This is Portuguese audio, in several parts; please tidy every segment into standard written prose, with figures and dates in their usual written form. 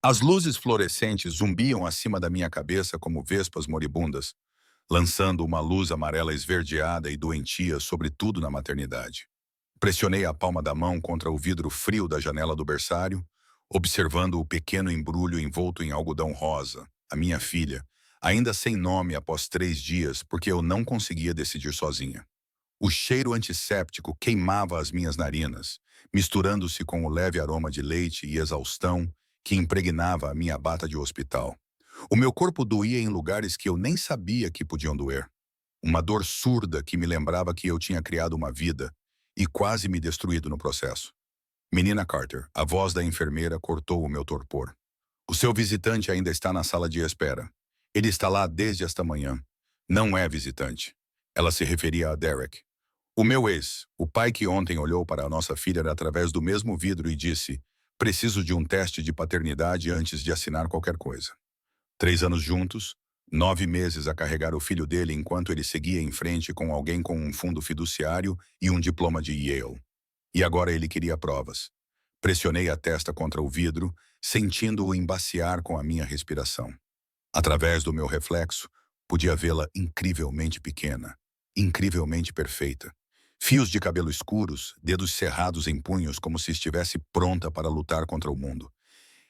As luzes fluorescentes zumbiam acima da minha cabeça como vespas moribundas, lançando uma luz amarela esverdeada e doentia sobre tudo na maternidade. Pressionei a palma da mão contra o vidro frio da janela do berçário, observando o pequeno embrulho envolto em algodão rosa, a minha filha, ainda sem nome após 3 dias, porque eu não conseguia decidir sozinha. O cheiro antisséptico queimava as minhas narinas, misturando-se com o leve aroma de leite e exaustão que impregnava a minha bata de hospital. O meu corpo doía em lugares que eu nem sabia que podiam doer. Uma dor surda que me lembrava que eu tinha criado uma vida e quase me destruído no processo. Menina Carter, a voz da enfermeira cortou o meu torpor. O seu visitante ainda está na sala de espera. Ele está lá desde esta manhã. Não é visitante. Ela se referia a Derek. O meu ex, o pai que ontem olhou para a nossa filha através do mesmo vidro e disse: preciso de um teste de paternidade antes de assinar qualquer coisa. 3 anos juntos, 9 meses a carregar o filho dele enquanto ele seguia em frente com alguém com um fundo fiduciário e um diploma de Yale. E agora ele queria provas. Pressionei a testa contra o vidro, sentindo-o embaciar com a minha respiração. Através do meu reflexo, podia vê-la incrivelmente pequena, incrivelmente perfeita. Fios de cabelo escuros, dedos cerrados em punhos como se estivesse pronta para lutar contra o mundo.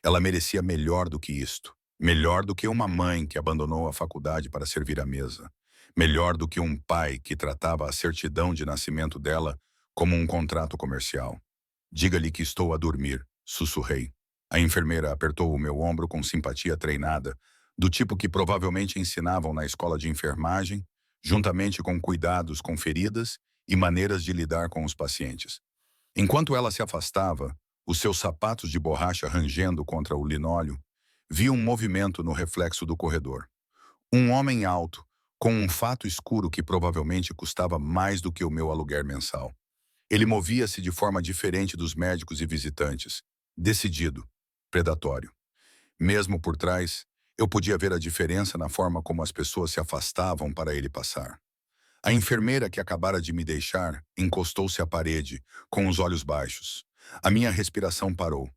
Ela merecia melhor do que isto. Melhor do que uma mãe que abandonou a faculdade para servir à mesa. Melhor do que um pai que tratava a certidão de nascimento dela como um contrato comercial. Diga-lhe que estou a dormir, sussurrei. A enfermeira apertou o meu ombro com simpatia treinada, do tipo que provavelmente ensinavam na escola de enfermagem, juntamente com cuidados com feridas e maneiras de lidar com os pacientes. Enquanto ela se afastava, os seus sapatos de borracha rangendo contra o linóleo, vi um movimento no reflexo do corredor. Um homem alto, com um fato escuro que provavelmente custava mais do que o meu aluguer mensal. Ele movia-se de forma diferente dos médicos e visitantes, decidido, predatório. Mesmo por trás, eu podia ver a diferença na forma como as pessoas se afastavam para ele passar. A enfermeira que acabara de me deixar encostou-se à parede, com os olhos baixos. A minha respiração parou.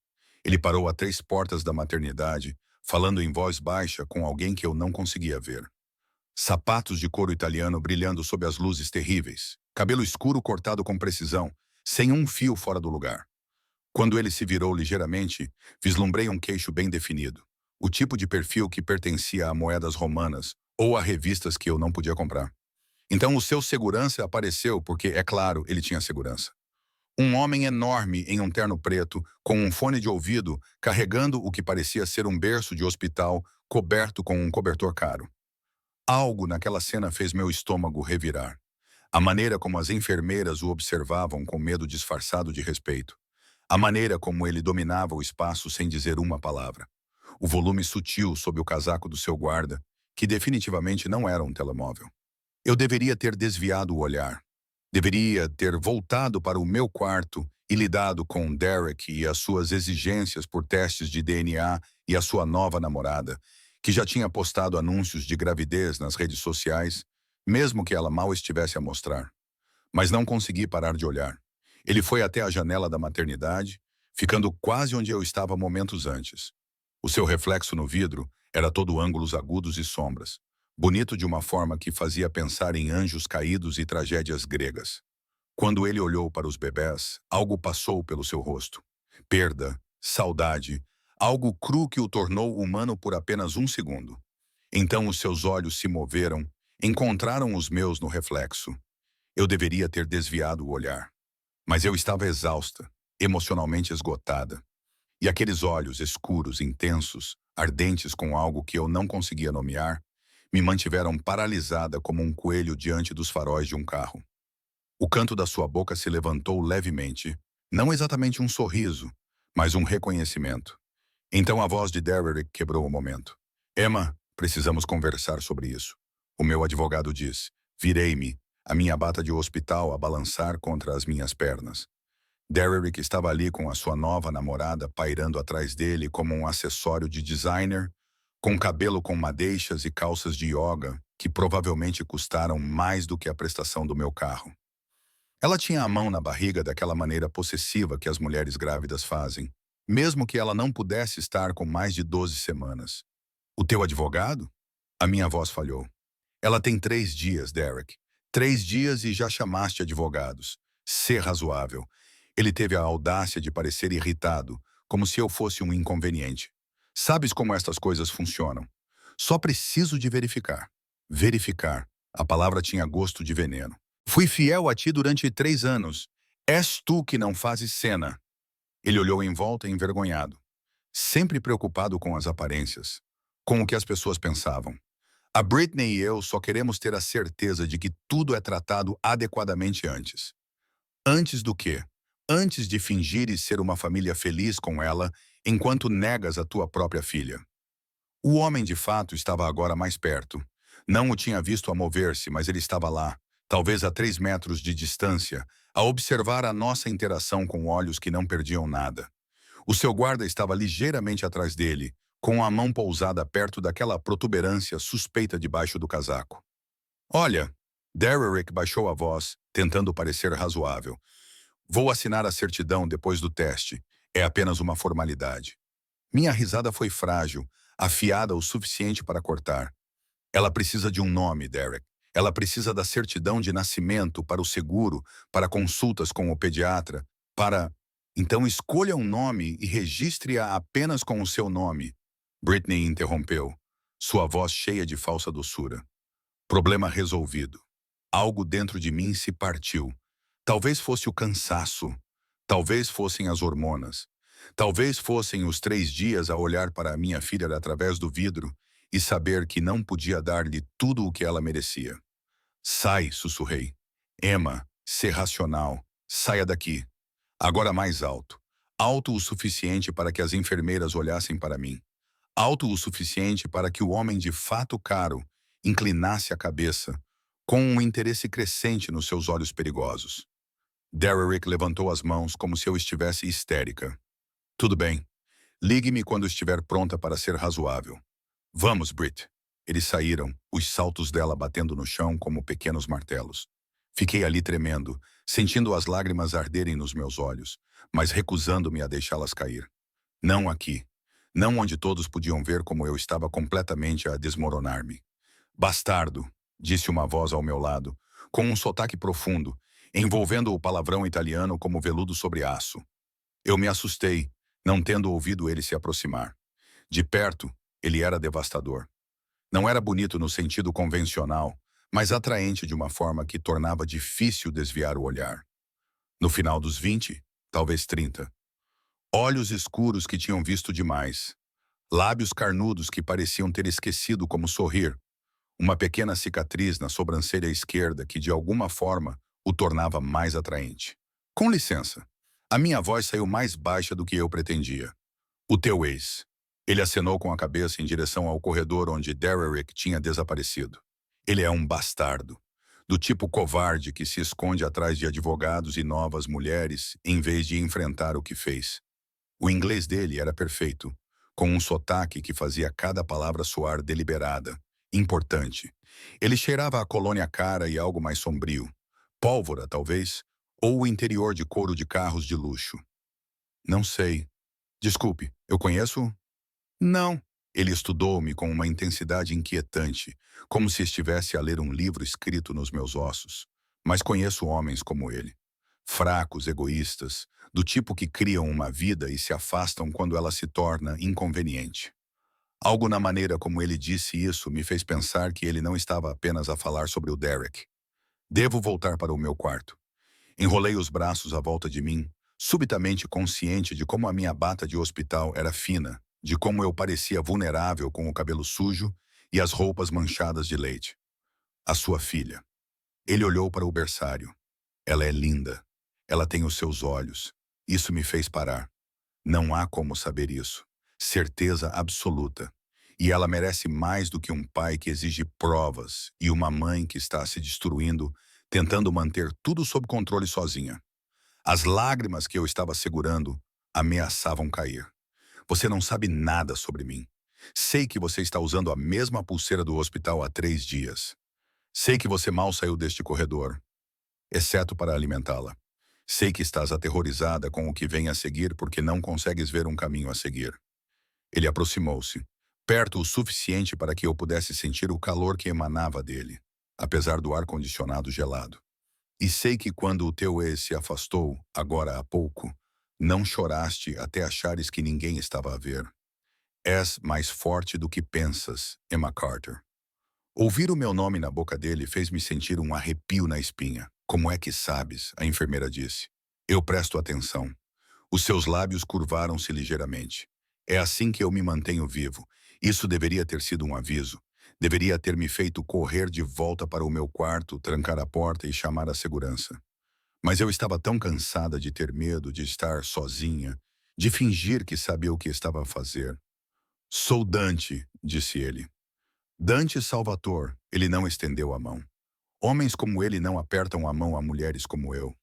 Ele parou a 3 portas da maternidade, falando em voz baixa com alguém que eu não conseguia ver. Sapatos de couro italiano brilhando sob as luzes terríveis. Cabelo escuro cortado com precisão, sem um fio fora do lugar. Quando ele se virou ligeiramente, vislumbrei um queixo bem definido. O tipo de perfil que pertencia a moedas romanas ou a revistas que eu não podia comprar. Então o seu segurança apareceu porque, é claro, ele tinha segurança. Um homem enorme em um terno preto, com um fone de ouvido, carregando o que parecia ser um berço de hospital coberto com um cobertor caro. Algo naquela cena fez meu estômago revirar. A maneira como as enfermeiras o observavam com medo disfarçado de respeito. A maneira como ele dominava o espaço sem dizer uma palavra. O volume sutil sob o casaco do seu guarda, que definitivamente não era um telemóvel. Eu deveria ter desviado o olhar. Deveria ter voltado para o meu quarto e lidado com Derek e as suas exigências por testes de DNA e a sua nova namorada, que já tinha postado anúncios de gravidez nas redes sociais, mesmo que ela mal estivesse a mostrar. Mas não consegui parar de olhar. Ele foi até a janela da maternidade, ficando quase onde eu estava momentos antes. O seu reflexo no vidro era todo ângulos agudos e sombras, bonito de uma forma que fazia pensar em anjos caídos e tragédias gregas. Quando ele olhou para os bebés, algo passou pelo seu rosto. Perda, saudade, algo cru que o tornou humano por apenas um segundo. Então os seus olhos se moveram, encontraram os meus no reflexo. Eu deveria ter desviado o olhar. Mas eu estava exausta, emocionalmente esgotada. E aqueles olhos escuros, intensos, ardentes com algo que eu não conseguia nomear, me mantiveram paralisada como um coelho diante dos faróis de um carro. O canto da sua boca se levantou levemente, não exatamente um sorriso, mas um reconhecimento. Então a voz de Derek quebrou o momento. Emma, precisamos conversar sobre isso. O meu advogado disse. Virei-me, a minha bata de hospital a balançar contra as minhas pernas. Derek estava ali com a sua nova namorada pairando atrás dele como um acessório de designer, com cabelo com madeixas e calças de yoga que provavelmente custaram mais do que a prestação do meu carro. Ela tinha a mão na barriga daquela maneira possessiva que as mulheres grávidas fazem. mesmo que ela não pudesse estar com mais de 12 semanas. O teu advogado? A minha voz falhou. Ela tem 3 dias, Derek. 3 dias e já chamaste advogados. Ser razoável. Ele teve a audácia de parecer irritado, como se eu fosse um inconveniente. Sabes como estas coisas funcionam. Só preciso de verificar. Verificar. A palavra tinha gosto de veneno. Fui fiel a ti durante 3 anos. És tu que não fazes cena. Ele olhou em volta envergonhado, sempre preocupado com as aparências, com o que as pessoas pensavam. A Britney e eu só queremos ter a certeza de que tudo é tratado adequadamente antes. Antes do quê? Antes de fingires ser uma família feliz com ela, enquanto negas a tua própria filha. O homem de fato estava agora mais perto. Não o tinha visto a mover-se, mas ele estava lá, talvez a 3 metros de distância, a observar a nossa interação com olhos que não perdiam nada. O seu guarda estava ligeiramente atrás dele, com a mão pousada perto daquela protuberância suspeita debaixo do casaco. Olha, Derrick baixou a voz, tentando parecer razoável. Vou assinar a certidão depois do teste. É apenas uma formalidade. Minha risada foi frágil, afiada o suficiente para cortar. Ela precisa de um nome, Derek. Ela precisa da certidão de nascimento para o seguro, para consultas com o pediatra, para... Então escolha um nome e registre-a apenas com o seu nome. Britney interrompeu, sua voz cheia de falsa doçura. Problema resolvido. Algo dentro de mim se partiu. Talvez fosse o cansaço. Talvez fossem as hormonas. Talvez fossem os 3 dias a olhar para a minha filha através do vidro e saber que não podia dar-lhe tudo o que ela merecia. Sai, sussurrei. Emma, ser racional. Saia daqui. Agora mais alto. Alto o suficiente para que as enfermeiras olhassem para mim. Alto o suficiente para que o homem de fato caro inclinasse a cabeça, com um interesse crescente nos seus olhos perigosos. Derrick levantou as mãos como se eu estivesse histérica. Tudo bem. Ligue-me quando estiver pronta para ser razoável. Vamos, Brit. Eles saíram, os saltos dela batendo no chão como pequenos martelos. Fiquei ali tremendo, sentindo as lágrimas arderem nos meus olhos, mas recusando-me a deixá-las cair. Não aqui. Não onde todos podiam ver como eu estava completamente a desmoronar-me. Bastardo, disse uma voz ao meu lado, com um sotaque profundo, envolvendo o palavrão italiano como veludo sobre aço. Eu me assustei, não tendo ouvido ele se aproximar. De perto, ele era devastador. Não era bonito no sentido convencional, mas atraente de uma forma que tornava difícil desviar o olhar. No final dos 20, talvez 30. Olhos escuros que tinham visto demais. Lábios carnudos que pareciam ter esquecido como sorrir. Uma pequena cicatriz na sobrancelha esquerda que de alguma forma o tornava mais atraente. Com licença. A minha voz saiu mais baixa do que eu pretendia. O teu ex. Ele acenou com a cabeça em direção ao corredor onde Derrick tinha desaparecido. Ele é um bastardo. Do tipo covarde que se esconde atrás de advogados e novas mulheres em vez de enfrentar o que fez. O inglês dele era perfeito, com um sotaque que fazia cada palavra soar deliberada, importante. Ele cheirava a colônia cara e algo mais sombrio. Pólvora, talvez, ou o interior de couro de carros de luxo. Não sei. Desculpe, eu conheço? Não. Ele estudou-me com uma intensidade inquietante, como se estivesse a ler um livro escrito nos meus ossos. Mas conheço homens como ele. Fracos, egoístas, do tipo que criam uma vida e se afastam quando ela se torna inconveniente. Algo na maneira como ele disse isso me fez pensar que ele não estava apenas a falar sobre o Derek. Devo voltar para o meu quarto. Enrolei os braços à volta de mim, subitamente consciente de como a minha bata de hospital era fina, de como eu parecia vulnerável com o cabelo sujo e as roupas manchadas de leite. A sua filha. Ele olhou para o berçário. Ela é linda. Ela tem os seus olhos. Isso me fez parar. Não há como saber isso. Certeza absoluta. E ela merece mais do que um pai que exige provas e uma mãe que está se destruindo, tentando manter tudo sob controle sozinha. As lágrimas que eu estava segurando ameaçavam cair. Você não sabe nada sobre mim. Sei que você está usando a mesma pulseira do hospital há 3 dias. Sei que você mal saiu deste corredor, exceto para alimentá-la. Sei que estás aterrorizada com o que vem a seguir porque não consegues ver um caminho a seguir. Ele aproximou-se, perto o suficiente para que eu pudesse sentir o calor que emanava dele, apesar do ar-condicionado gelado. E sei que quando o teu ex se afastou, agora há pouco, não choraste até achares que ninguém estava a ver. És mais forte do que pensas, Emma Carter. Ouvir o meu nome na boca dele fez-me sentir um arrepio na espinha. Como é que sabes? A enfermeira disse. Eu presto atenção. Os seus lábios curvaram-se ligeiramente. É assim que eu me mantenho vivo. Isso deveria ter sido um aviso. Deveria ter me feito correr de volta para o meu quarto, trancar a porta e chamar a segurança. Mas eu estava tão cansada de ter medo de estar sozinha, de fingir que sabia o que estava a fazer. Sou Dante, disse ele. Dante Salvator, ele não estendeu a mão. Homens como ele não apertam a mão a mulheres como eu.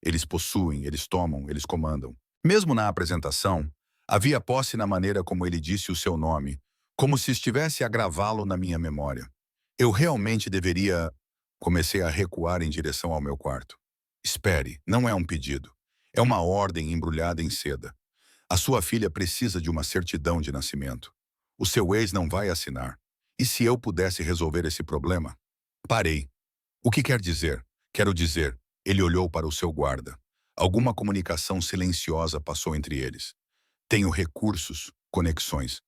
Eles possuem, eles tomam, eles comandam. Mesmo na apresentação, havia posse na maneira como ele disse o seu nome, como se estivesse a gravá-lo na minha memória. Eu realmente deveria... Comecei a recuar em direção ao meu quarto. Espere, não é um pedido. É uma ordem embrulhada em seda. A sua filha precisa de uma certidão de nascimento. O seu ex não vai assinar. E se eu pudesse resolver esse problema? Parei. O que quer dizer? Quero dizer, ele olhou para o seu guarda. Alguma comunicação silenciosa passou entre eles. Tenho recursos, conexões.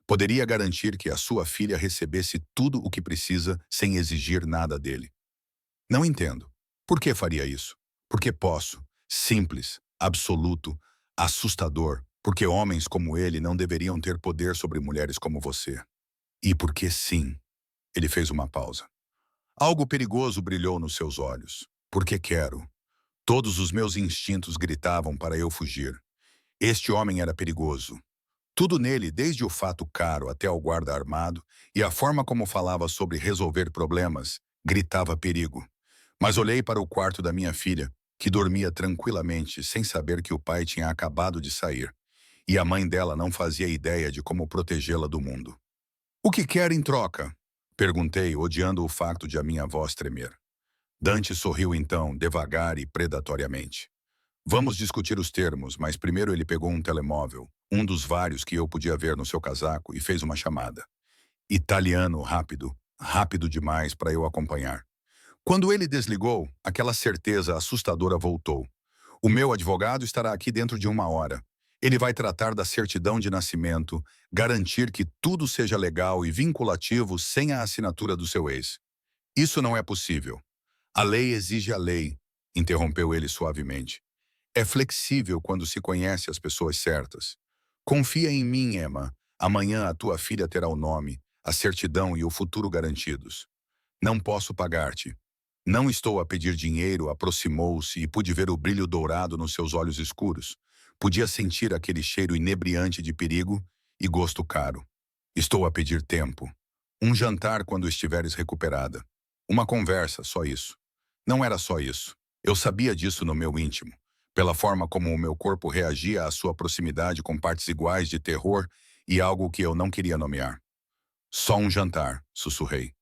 Poderia garantir que a sua filha recebesse tudo o que precisa sem exigir nada dele. Não entendo. Por que faria isso? Porque posso. Simples, absoluto, assustador. Porque homens como ele não deveriam ter poder sobre mulheres como você. E porque sim. Ele fez uma pausa. Algo perigoso brilhou nos seus olhos. Porque quero. Todos os meus instintos gritavam para eu fugir. Este homem era perigoso. Tudo nele, desde o fato caro até o guarda armado, e a forma como falava sobre resolver problemas, gritava perigo. Mas olhei para o quarto da minha filha, que dormia tranquilamente, sem saber que o pai tinha acabado de sair, e a mãe dela não fazia ideia de como protegê-la do mundo. O que quer em troca? Perguntei, odiando o facto de a minha voz tremer. Dante sorriu então, devagar e predatoriamente. Vamos discutir os termos, mas primeiro ele pegou um telemóvel, um dos vários que eu podia ver no seu casaco, e fez uma chamada. Italiano, rápido, rápido demais para eu acompanhar. Quando ele desligou, aquela certeza assustadora voltou. O meu advogado estará aqui dentro de 1 hora. Ele vai tratar da certidão de nascimento, garantir que tudo seja legal e vinculativo sem a assinatura do seu ex. Isso não é possível. A lei exige a lei, interrompeu ele suavemente. É flexível quando se conhece as pessoas certas. Confia em mim, Emma. Amanhã a tua filha terá o nome, a certidão e o futuro garantidos. Não posso pagar-te. Não estou a pedir dinheiro, aproximou-se e pude ver o brilho dourado nos seus olhos escuros. Podia sentir aquele cheiro inebriante de perigo e gosto caro. Estou a pedir tempo. Um jantar quando estiveres recuperada. Uma conversa, só isso. Não era só isso. Eu sabia disso no meu íntimo, pela forma como o meu corpo reagia à sua proximidade com partes iguais de terror e algo que eu não queria nomear. Só um jantar, sussurrei.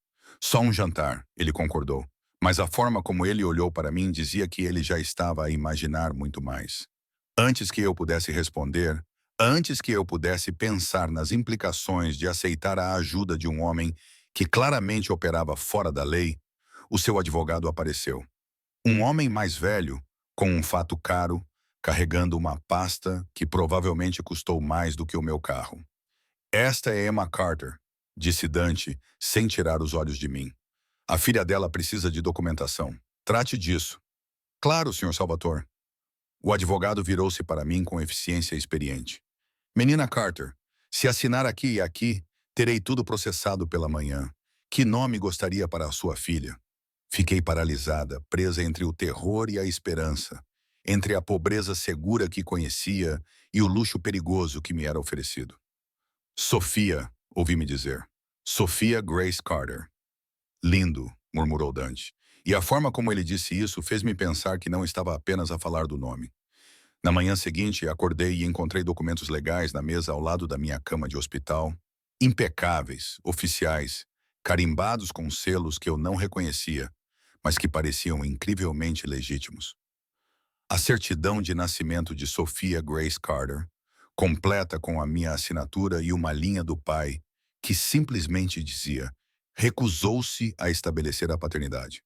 Só um jantar, ele concordou. Mas a forma como ele olhou para mim dizia que ele já estava a imaginar muito mais. Antes que eu pudesse responder, antes que eu pudesse pensar nas implicações de aceitar a ajuda de um homem que claramente operava fora da lei, o seu advogado apareceu. Um homem mais velho, com um fato caro, carregando uma pasta que provavelmente custou mais do que o meu carro. Esta é Emma Carter, disse Dante, sem tirar os olhos de mim. A filha dela precisa de documentação. Trate disso. Claro, Sr. Salvatore. O advogado virou-se para mim com eficiência experiente. Menina Carter, se assinar aqui e aqui, terei tudo processado pela manhã. Que nome gostaria para a sua filha? Fiquei paralisada, presa entre o terror e a esperança, entre a pobreza segura que conhecia e o luxo perigoso que me era oferecido. Sofia, ouvi-me dizer. Sofia Grace Carter. Lindo, murmurou Dante. E a forma como ele disse isso fez-me pensar que não estava apenas a falar do nome. Na manhã seguinte, acordei e encontrei documentos legais na mesa ao lado da minha cama de hospital. Impecáveis, oficiais, carimbados com selos que eu não reconhecia, mas que pareciam incrivelmente legítimos. A certidão de nascimento de Sophia Grace Carter, completa com a minha assinatura e uma linha do pai, que simplesmente dizia: recusou-se a estabelecer a paternidade.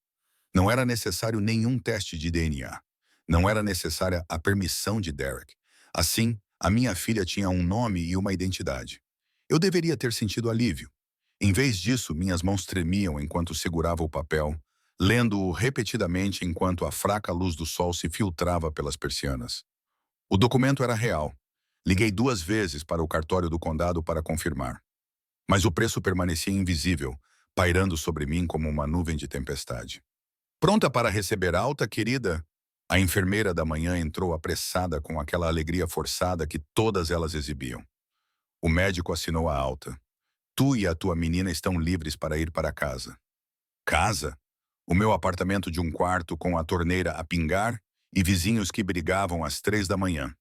Não era necessário nenhum teste de DNA. Não era necessária a permissão de Derek. Assim, a minha filha tinha um nome e uma identidade. Eu deveria ter sentido alívio. Em vez disso, minhas mãos tremiam enquanto segurava o papel, lendo-o repetidamente enquanto a fraca luz do sol se filtrava pelas persianas. O documento era real. Liguei 2 vezes para o cartório do condado para confirmar. Mas o preço permanecia invisível, pairando sobre mim como uma nuvem de tempestade. Pronta para receber alta, querida? A enfermeira da manhã entrou apressada com aquela alegria forçada que todas elas exibiam. O médico assinou a alta. Tu e a tua menina estão livres para ir para casa. Casa? O meu apartamento de um quarto com a torneira a pingar e vizinhos que brigavam às 3 da manhã.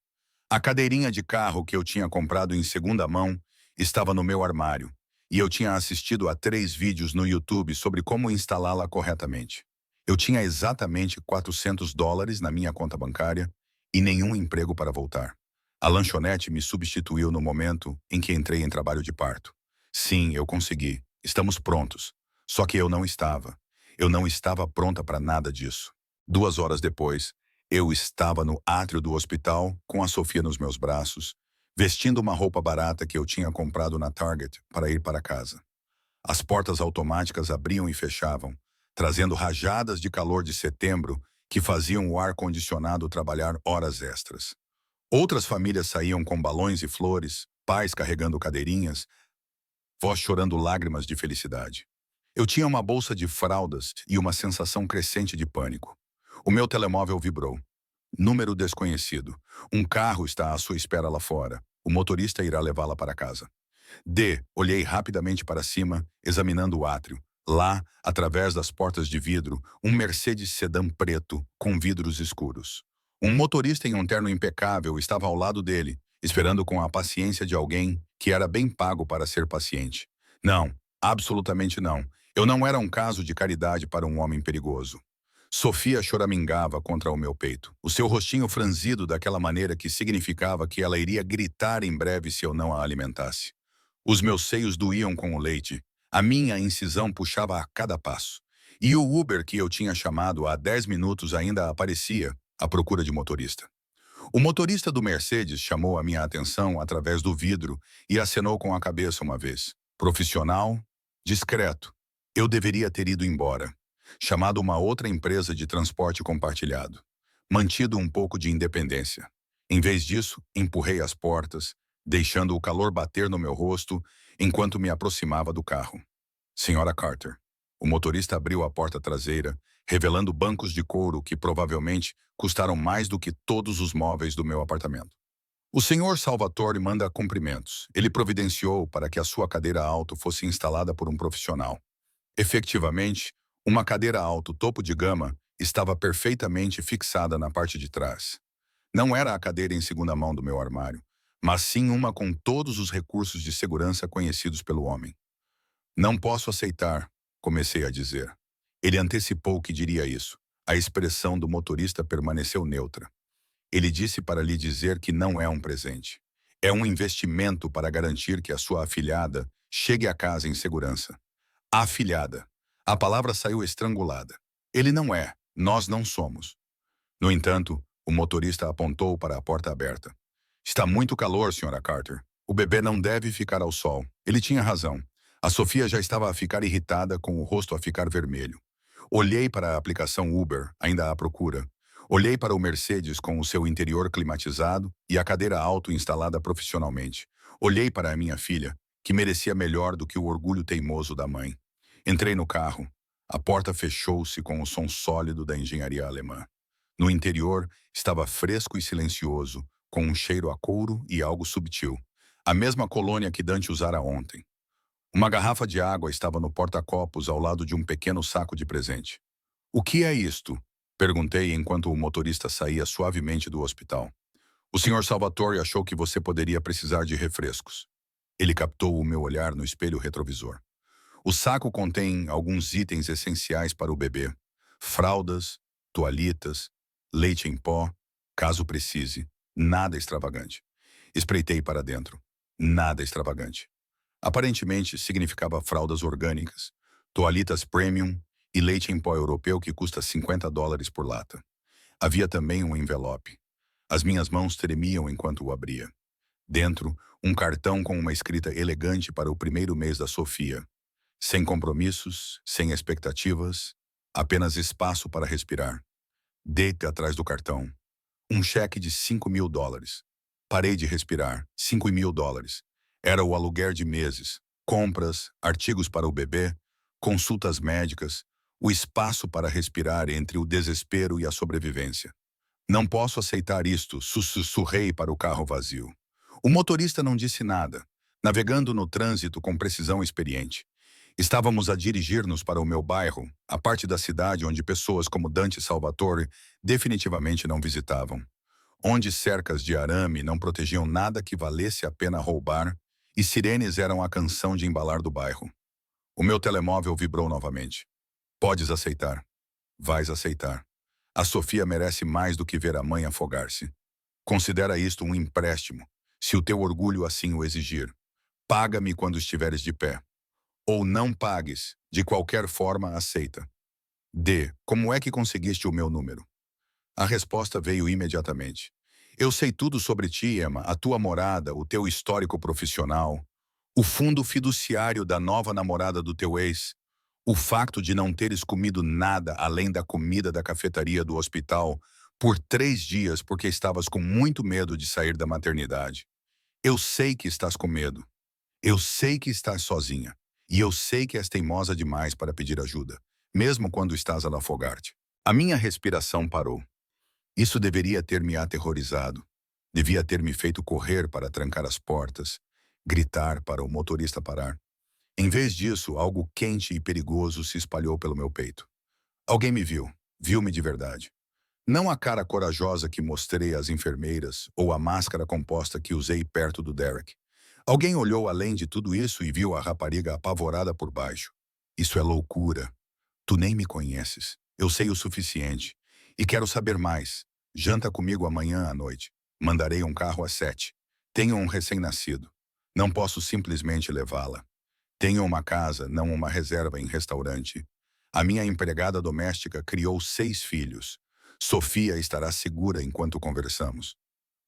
A cadeirinha de carro que eu tinha comprado em segunda mão estava no meu armário, e eu tinha assistido a 3 vídeos no YouTube sobre como instalá-la corretamente. Eu tinha exatamente $400 na minha conta bancária e nenhum emprego para voltar. A lanchonete me substituiu no momento em que entrei em trabalho de parto. Sim, eu consegui. Estamos prontos. Só que eu não estava. Eu não estava pronta para nada disso. 2 horas depois, eu estava no átrio do hospital com a Sofia nos meus braços, vestindo uma roupa barata que eu tinha comprado na Target para ir para casa. As portas automáticas abriam e fechavam, trazendo rajadas de calor de setembro que faziam o ar-condicionado trabalhar horas extras. Outras famílias saíam com balões e flores, pais carregando cadeirinhas, vós chorando lágrimas de felicidade. Eu tinha uma bolsa de fraldas e uma sensação crescente de pânico. O meu telemóvel vibrou. Número desconhecido. Um carro está à sua espera lá fora. O motorista irá levá-la para casa. Olhei rapidamente para cima, examinando o átrio. Lá, através das portas de vidro, um Mercedes sedã preto, com vidros escuros. Um motorista em um terno impecável estava ao lado dele, esperando com a paciência de alguém que era bem pago para ser paciente. Não, absolutamente não. Eu não era um caso de caridade para um homem perigoso. Sofia choramingava contra o meu peito, o seu rostinho franzido daquela maneira que significava que ela iria gritar em breve se eu não a alimentasse. Os meus seios doíam com o leite. A minha incisão puxava a cada passo. E o Uber que eu tinha chamado há 10 minutos ainda aparecia, à procura de motorista. O motorista do Mercedes chamou a minha atenção através do vidro e acenou com a cabeça uma vez. Profissional, discreto. Eu deveria ter ido embora. Chamado uma outra empresa de transporte compartilhado. Mantido um pouco de independência. Em vez disso, empurrei as portas, deixando o calor bater no meu rosto enquanto me aproximava do carro. Senhora Carter. O motorista abriu a porta traseira, revelando bancos de couro que provavelmente custaram mais do que todos os móveis do meu apartamento. O senhor Salvatore manda cumprimentos. Ele providenciou para que a sua cadeira alto fosse instalada por um profissional. Efetivamente, uma cadeira alto topo de gama estava perfeitamente fixada na parte de trás. Não era a cadeira em segunda mão do meu armário, mas sim uma com todos os recursos de segurança conhecidos pelo homem. Não posso aceitar, comecei a dizer. Ele antecipou que diria isso. A expressão do motorista permaneceu neutra. Ele disse para lhe dizer que não é um presente. É um investimento para garantir que a sua afilhada chegue a casa em segurança. Afilhada. A palavra saiu estrangulada. Ele não é, nós não somos. No entanto, o motorista apontou para a porta aberta. Está muito calor, Sra. Carter. O bebê não deve ficar ao sol. Ele tinha razão. A Sofia já estava a ficar irritada, com o rosto a ficar vermelho. Olhei para a aplicação Uber, ainda à procura. Olhei para o Mercedes com o seu interior climatizado e a cadeira alto instalada profissionalmente. Olhei para a minha filha, que merecia melhor do que o orgulho teimoso da mãe. Entrei no carro. A porta fechou-se com o som sólido da engenharia alemã. No interior, estava fresco e silencioso, com um cheiro a couro e algo subtil. A mesma colônia que Dante usara ontem. Uma garrafa de água estava no porta-copos ao lado de um pequeno saco de presente. O que é isto? Perguntei enquanto o motorista saía suavemente do hospital. O Sr. Salvatore achou que você poderia precisar de refrescos. Ele captou o meu olhar no espelho retrovisor. O saco contém alguns itens essenciais para o bebê. Fraldas, toalhitas, leite em pó Caso precise, nada extravagante. Espreitei para dentro. Nada extravagante. Aparentemente, significava fraldas orgânicas, toalhitas premium e leite em pó europeu que custa US$ 50 por lata. Havia também um envelope. As minhas mãos tremiam enquanto o abria. Dentro, um cartão com uma escrita elegante para o primeiro mês da Sofia. Sem compromissos, sem expectativas, apenas espaço para respirar. Deite atrás do cartão. Um cheque de US$ 5.000. Parei de respirar. US$ 5.000. Era o aluguer de meses, compras, artigos para o bebê, consultas médicas, o espaço para respirar entre o desespero e a sobrevivência. Não posso aceitar isto, sussurrei para o carro vazio. O motorista não disse nada, navegando no trânsito com precisão experiente. Estávamos a dirigir-nos para o meu bairro, a parte da cidade onde pessoas como Dante Salvatore definitivamente não visitavam. Onde cercas de arame não protegiam nada que valesse a pena roubar, e sirenes eram a canção de embalar do bairro. O meu telemóvel vibrou novamente. Podes aceitar. Vais aceitar. A Sofia merece mais do que ver a mãe afogar-se. Considera isto um empréstimo, se o teu orgulho assim o exigir. Paga-me quando estiveres de pé. Ou não pagues, de qualquer forma aceita. D. Como é que conseguiste o meu número? A resposta veio imediatamente. Eu sei tudo sobre ti, Emma, a tua morada, o teu histórico profissional, o fundo fiduciário da nova namorada do teu ex, o facto de não teres comido nada além da comida da cafetaria do hospital por 3 dias porque estavas com muito medo de sair da maternidade. Eu sei que estás com medo. Eu sei que estás sozinha. E eu sei que és teimosa demais para pedir ajuda, mesmo quando estás a afogar-te. A minha respiração parou. Isso deveria ter me aterrorizado. Devia ter me feito correr para trancar as portas, gritar para o motorista parar. Em vez disso, algo quente e perigoso se espalhou pelo meu peito. Alguém me viu. Viu-me de verdade. Não a cara corajosa que mostrei às enfermeiras ou a máscara composta que usei perto do Derek. Alguém olhou além de tudo isso e viu a rapariga apavorada por baixo. Isso é loucura. Tu nem me conheces. Eu sei o suficiente. E quero saber mais. Janta comigo amanhã à noite. Mandarei um carro às 7. Tenho um recém-nascido. Não posso simplesmente levá-la. Tenho uma casa, não uma reserva em restaurante. A minha empregada doméstica criou 6 filhos. Sofia estará segura enquanto conversamos.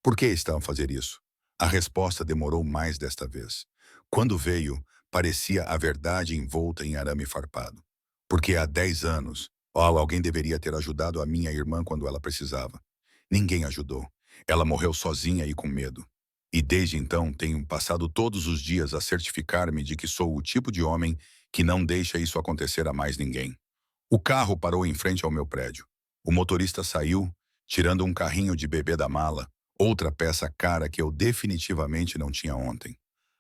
Por que está a fazer isso? A resposta demorou mais desta vez. Quando veio, parecia a verdade envolta em arame farpado. Porque há 10 anos, alguém deveria ter ajudado a minha irmã quando ela precisava. Ninguém ajudou. Ela morreu sozinha e com medo. E desde então tenho passado todos os dias a certificar-me de que sou o tipo de homem que não deixa isso acontecer a mais ninguém. O carro parou em frente ao meu prédio. O motorista saiu, tirando um carrinho de bebê da mala, outra peça cara que eu definitivamente não tinha ontem.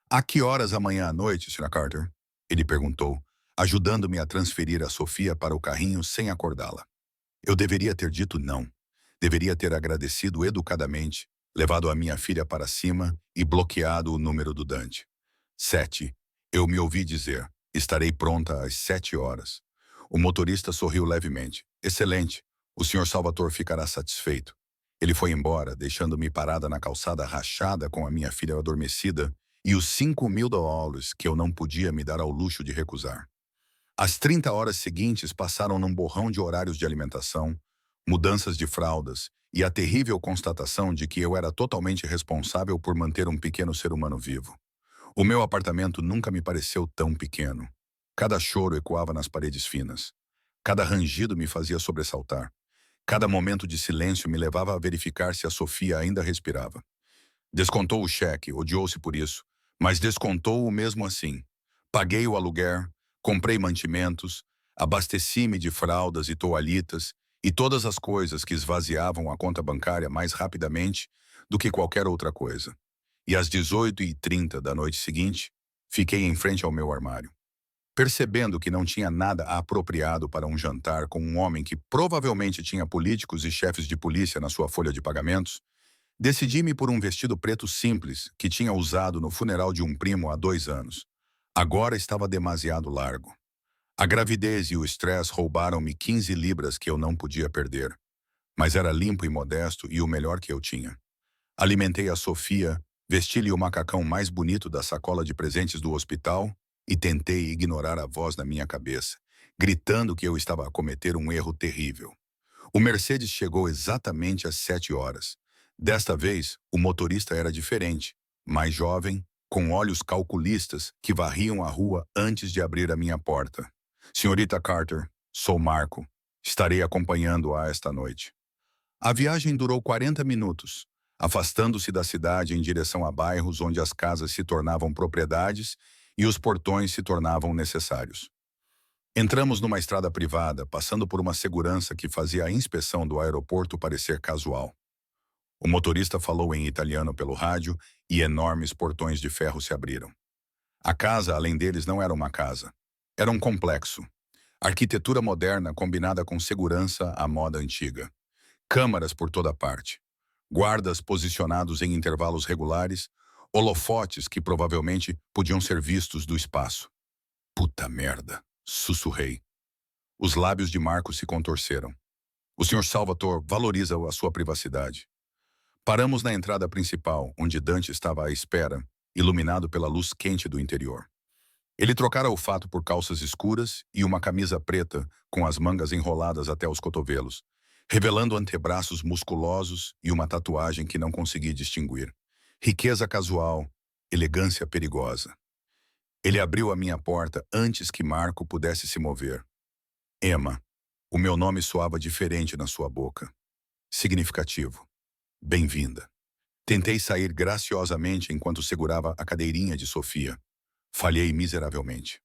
A que horas amanhã à noite, Sra. Carter? Ele perguntou, ajudando-me a transferir a Sofia para o carrinho sem acordá-la. Eu deveria ter dito não. Deveria ter agradecido educadamente, levado a minha filha para cima e bloqueado o número do Dante. 7. Eu me ouvi dizer, estarei pronta às 7 horas. O motorista sorriu levemente. Excelente. O Sr. Salvatore ficará satisfeito. Ele foi embora, deixando-me parada na calçada rachada com a minha filha adormecida e os US$ 5.000 que eu não podia me dar ao luxo de recusar. As 30 horas seguintes passaram num borrão de horários de alimentação, mudanças de fraldas e a terrível constatação de que eu era totalmente responsável por manter um pequeno ser humano vivo. O meu apartamento nunca me pareceu tão pequeno. Cada choro ecoava nas paredes finas. Cada rangido me fazia sobressaltar. Cada momento de silêncio me levava a verificar se a Sofia ainda respirava. Descontou o cheque, odiou-se por isso, mas descontou-o mesmo assim. Paguei o aluguer, comprei mantimentos, abasteci-me de fraldas e toalhitas e todas as coisas que esvaziavam a conta bancária mais rapidamente do que qualquer outra coisa. E às 18h30 da noite seguinte, fiquei em frente ao meu armário. Percebendo que não tinha nada apropriado para um jantar com um homem que provavelmente tinha políticos e chefes de polícia na sua folha de pagamentos, decidi-me por um vestido preto simples que tinha usado no funeral de um primo há 2 anos. Agora estava demasiado largo. A gravidez e o estresse roubaram-me 15 libras que eu não podia perder. mas era limpo e modesto e o melhor que eu tinha. Alimentei a Sofia, vesti-lhe o macacão mais bonito da sacola de presentes do hospital e tentei ignorar a voz na minha cabeça, gritando que eu estava a cometer um erro terrível. O Mercedes chegou exatamente às 7 horas. Desta vez, o motorista era diferente, mais jovem, com olhos calculistas que varriam a rua antes de abrir a minha porta. Senhorita Carter, sou Marco. Estarei acompanhando-a esta noite. A viagem durou 40 minutos, afastando-se da cidade em direção a bairros onde as casas se tornavam propriedades e os portões se tornavam necessários. Entramos numa estrada privada, passando por uma segurança que fazia a inspeção do aeroporto parecer casual. O motorista falou em italiano pelo rádio e enormes portões de ferro se abriram. A casa, além deles, não era uma casa. Era um complexo. Arquitetura moderna combinada com segurança à moda antiga. Câmaras por toda parte. Guardas posicionados em intervalos regulares, holofotes que provavelmente podiam ser vistos do espaço. Puta merda, sussurrei. Os lábios de Marco se contorceram. O Sr. Salvatore valoriza a sua privacidade. Paramos na entrada principal, onde Dante estava à espera, iluminado pela luz quente do interior. Ele trocara o fato por calças escuras e uma camisa preta com as mangas enroladas até os cotovelos, revelando antebraços musculosos e uma tatuagem que não consegui distinguir. Riqueza casual, elegância perigosa. Ele abriu a minha porta antes que Marco pudesse se mover. Emma. O meu nome soava diferente na sua boca. Significativo. Bem-vinda. Tentei sair graciosamente enquanto segurava a cadeirinha de Sofia. Falhei miseravelmente.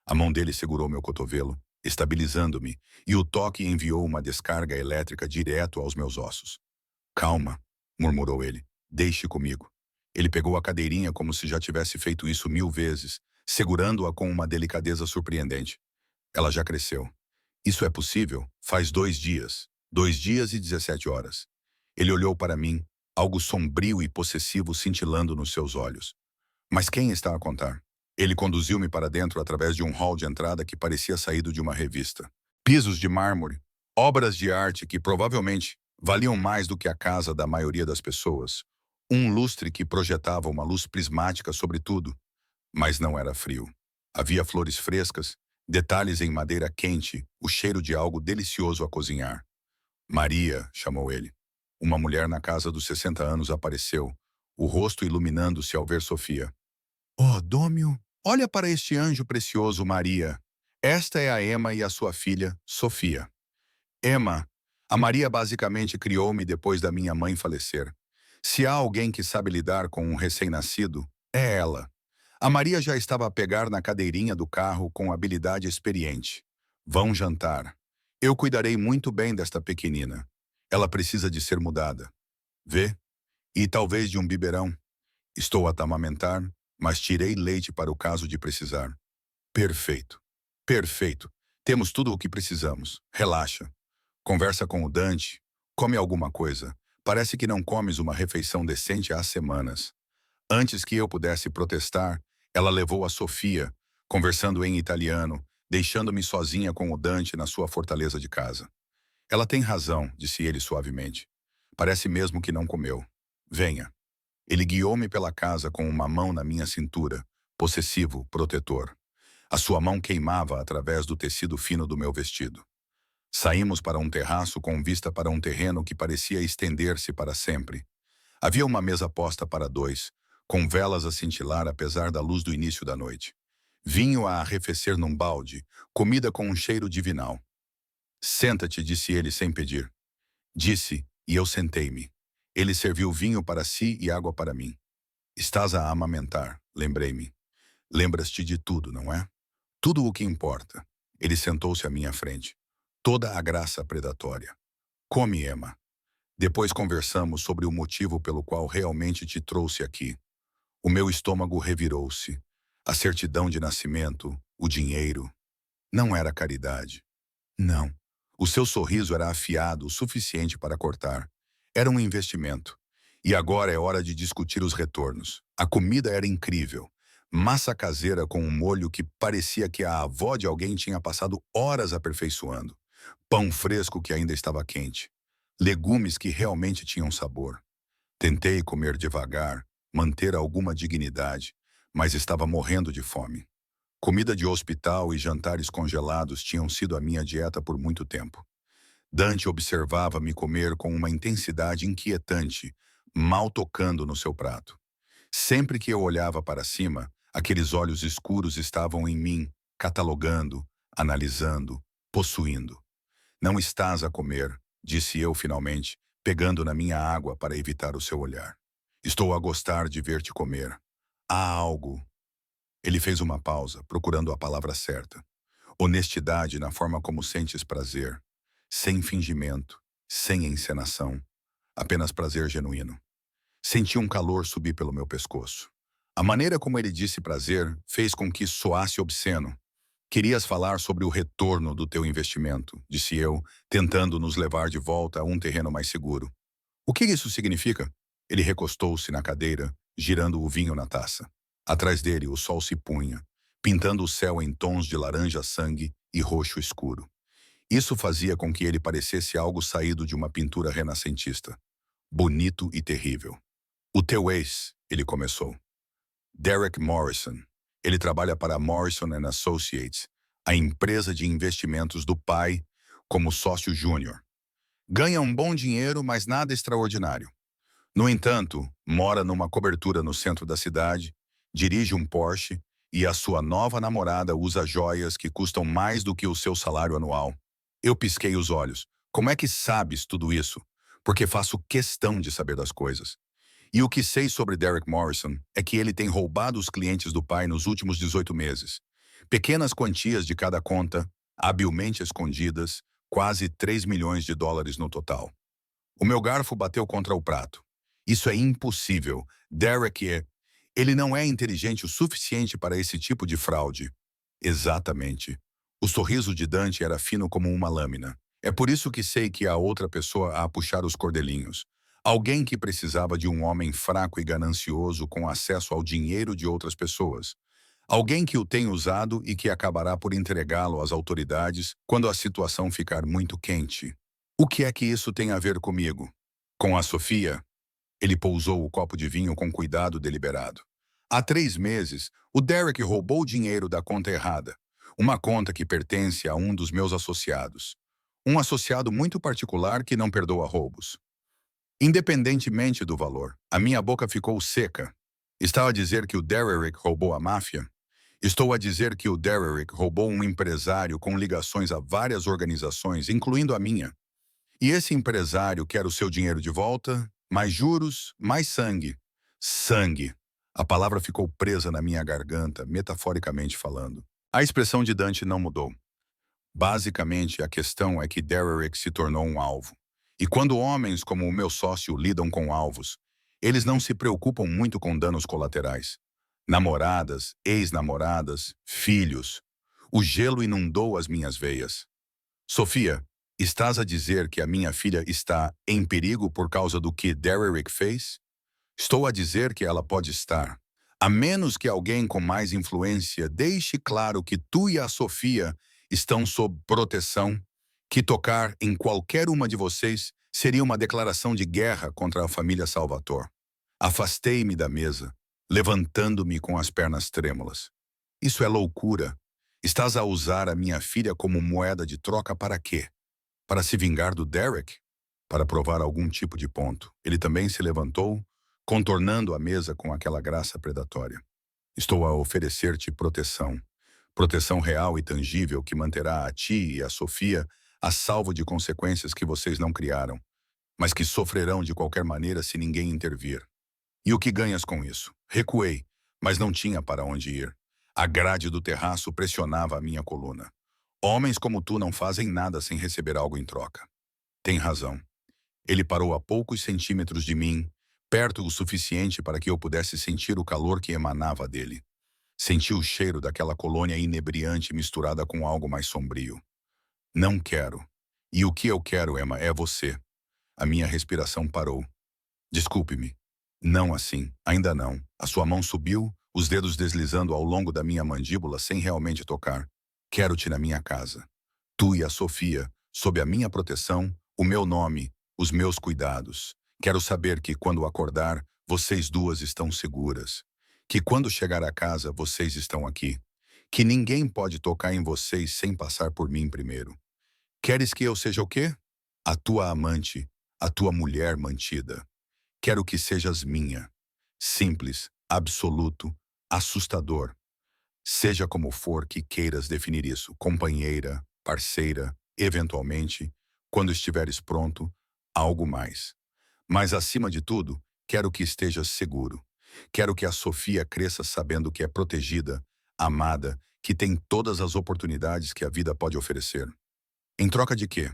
A mão dele segurou meu cotovelo, estabilizando-me, e o toque enviou uma descarga elétrica direto aos meus ossos. Calma, murmurou ele. Deixe comigo. Ele pegou a cadeirinha como se já tivesse feito isso 1000 vezes, segurando-a com uma delicadeza surpreendente. Ela já cresceu. Isso é possível? Faz 2 dias. 2 dias e 17 horas. Ele olhou para mim, algo sombrio e possessivo cintilando nos seus olhos. Mas quem está a contar? Ele conduziu-me para dentro através de um hall de entrada que parecia saído de uma revista. Pisos de mármore, obras de arte que provavelmente valiam mais do que a casa da maioria das pessoas. Um lustre que projetava uma luz prismática sobre tudo, mas não era frio. Havia flores frescas, detalhes em madeira quente, o cheiro de algo delicioso a cozinhar. Maria, chamou ele. Uma mulher na casa dos 60 anos apareceu, o rosto iluminando-se ao ver Sofia. Oh, Dômio, olha para este anjo precioso, Maria. Esta é a Emma e a sua filha, Sofia. Emma, a Maria basicamente criou-me depois da minha mãe falecer. Se há alguém que sabe lidar com um recém-nascido, é ela. A Maria já estava a pegar na cadeirinha do carro com habilidade experiente. Vão jantar. Eu cuidarei muito bem desta pequenina. Ela precisa de ser mudada. Vê? E talvez de um biberão. Estou a amamentar, mas tirei leite para o caso de precisar. Perfeito. Perfeito. Temos tudo o que precisamos. Relaxa. Conversa com o Dante. Come alguma coisa. Parece que não comes uma refeição decente há semanas. Antes que eu pudesse protestar, ela levou a Sofia, conversando em italiano, deixando-me sozinha com o Dante na sua fortaleza de casa. Ela tem razão, disse ele suavemente. Parece mesmo que não comeu. Venha. Ele guiou-me pela casa com uma mão na minha cintura, possessivo, protetor. A sua mão queimava através do tecido fino do meu vestido. Saímos para um terraço com vista para um terreno que parecia estender-se para sempre. Havia uma mesa posta para 2, com velas a cintilar apesar da luz do início da noite. Vinho a arrefecer num balde, comida com um cheiro divinal. Senta-te, disse ele sem pedir. Disse, e eu sentei-me. Ele serviu vinho para si e água para mim. Estás a amamentar, lembrei-me. Lembras-te de tudo, não é? Tudo o que importa. Ele sentou-se à minha frente. Toda a graça predatória. Come, Emma. Depois conversamos sobre o motivo pelo qual realmente te trouxe aqui. O meu estômago revirou-se. A certidão de nascimento, o dinheiro. Não era caridade. Não. O seu sorriso era afiado o suficiente para cortar. Era um investimento. E agora é hora de discutir os retornos. A comida era incrível. Massa caseira com um molho que parecia que a avó de alguém tinha passado horas aperfeiçoando. Pão fresco que ainda estava quente. Legumes que realmente tinham sabor. Tentei comer devagar, manter alguma dignidade, mas estava morrendo de fome. Comida de hospital e jantares congelados tinham sido a minha dieta por muito tempo. Dante observava-me comer com uma intensidade inquietante, mal tocando no seu prato. Sempre que eu olhava para cima, aqueles olhos escuros estavam em mim, catalogando, analisando, possuindo. Não estás a comer, disse eu finalmente, pegando na minha água para evitar o seu olhar. Estou a gostar de ver-te comer. Há algo. Ele fez uma pausa, procurando a palavra certa. Honestidade na forma como sentes prazer. Sem fingimento, sem encenação. Apenas prazer genuíno. Senti um calor subir pelo meu pescoço. A maneira como ele disse prazer fez com que soasse obsceno. Querias falar sobre o retorno do teu investimento, disse eu, tentando nos levar de volta a um terreno mais seguro. O que isso significa? Ele recostou-se na cadeira, girando o vinho na taça. Atrás dele, o sol se punha, pintando o céu em tons de laranja-sangue e roxo escuro. Isso fazia com que ele parecesse algo saído de uma pintura renascentista. Bonito e terrível. O teu ex, ele começou. Derek Morrison. Ele trabalha para Morrison and Associates, a empresa de investimentos do pai, como sócio júnior. Ganha um bom dinheiro, mas nada extraordinário. No entanto, mora numa cobertura no centro da cidade, dirige um Porsche e a sua nova namorada usa joias que custam mais do que o seu salário anual. Eu pisquei os olhos. Como é que sabes tudo isso? Porque faço questão de saber das coisas. E o que sei sobre Derek Morrison é que ele tem roubado os clientes do pai nos últimos 18 meses. Pequenas quantias de cada conta, habilmente escondidas, quase 3 milhões de dólares no total. O meu garfo bateu contra o prato. Isso é impossível. Derek é... Ele não é inteligente o suficiente para esse tipo de fraude. Exatamente. O sorriso de Dante era fino como uma lâmina. É por isso que sei que há outra pessoa a puxar os cordelinhos. Alguém que precisava de um homem fraco e ganancioso com acesso ao dinheiro de outras pessoas. Alguém que o tem usado e que acabará por entregá-lo às autoridades quando a situação ficar muito quente. O que é que isso tem a ver comigo? Com a Sofia? Ele pousou o copo de vinho com cuidado deliberado. Há 3 meses, o Derek roubou o dinheiro da conta errada. Uma conta que pertence a um dos meus associados. Um associado muito particular que não perdoa roubos. Independentemente do valor, a minha boca ficou seca. Está a dizer que o Derek roubou a máfia? Estou a dizer que o Derek roubou um empresário com ligações a várias organizações, incluindo a minha. E esse empresário quer o seu dinheiro de volta, mais juros, mais sangue. Sangue. A palavra ficou presa na minha garganta, metaforicamente falando. A expressão de Dante não mudou. Basicamente, a questão é que Derek se tornou um alvo. E quando homens como o meu sócio lidam com alvos, eles não se preocupam muito com danos colaterais. Namoradas, ex-namoradas, filhos. O gelo inundou as minhas veias. Sofia, estás a dizer que a minha filha está em perigo por causa do que Derek fez? Estou a dizer que ela pode estar. A menos que alguém com mais influência deixe claro que tu e a Sofia estão sob proteção, que tocar em qualquer uma de vocês seria uma declaração de guerra contra a família Salvatore. Afastei-me da mesa, levantando-me com as pernas trêmulas. Isso é loucura. Estás a usar a minha filha como moeda de troca para quê? Para se vingar do Derek? Para provar algum tipo de ponto. Ele também se levantou, contornando a mesa com aquela graça predatória. Estou a oferecer-te proteção. Proteção real e tangível que manterá a ti e a Sofia a salvo de consequências que vocês não criaram, mas que sofrerão de qualquer maneira se ninguém intervir. E o que ganhas com isso? Recuei, mas não tinha para onde ir. A grade do terraço pressionava a minha coluna. Homens como tu não fazem nada sem receber algo em troca. Tem razão. Ele parou a poucos centímetros de mim, perto o suficiente para que eu pudesse sentir o calor que emanava dele. Senti o cheiro daquela colônia inebriante misturada com algo mais sombrio. Não quero. E o que eu quero, Emma, é você. A minha respiração parou. Desculpe-me. Não assim, ainda não. A sua mão subiu, os dedos deslizando ao longo da minha mandíbula sem realmente tocar. Quero-te na minha casa. Tu e a Sofia, sob a minha proteção, o meu nome, os meus cuidados. Quero saber que quando acordar, vocês duas estão seguras. Que quando chegar a casa, vocês estão aqui. Que ninguém pode tocar em vocês sem passar por mim primeiro. Queres que eu seja o quê? A tua amante, a tua mulher mantida. Quero que sejas minha. Simples, absoluto, assustador. Seja como for que queiras definir isso, companheira, parceira, eventualmente, quando estiveres pronto, algo mais. Mas acima de tudo, quero que estejas seguro. Quero que a Sofia cresça sabendo que é protegida, amada, que tem todas as oportunidades que a vida pode oferecer. Em troca de quê?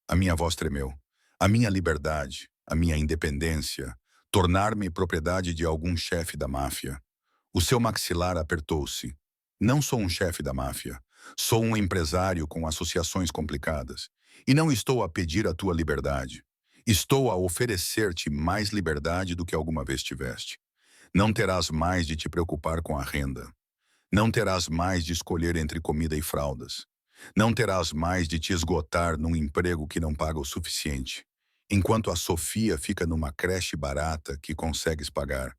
A minha voz tremeu. A minha liberdade, a minha independência, tornar-me propriedade de algum chefe da máfia. O seu maxilar apertou-se. Não sou um chefe da máfia. Sou um empresário com associações complicadas. E não estou a pedir a tua liberdade. Estou a oferecer-te mais liberdade do que alguma vez tiveste. Não terás mais de te preocupar com a renda. Não terás mais de escolher entre comida e fraldas. Não terás mais de te esgotar num emprego que não paga o suficiente, enquanto a Sofia fica numa creche barata que consegues pagar.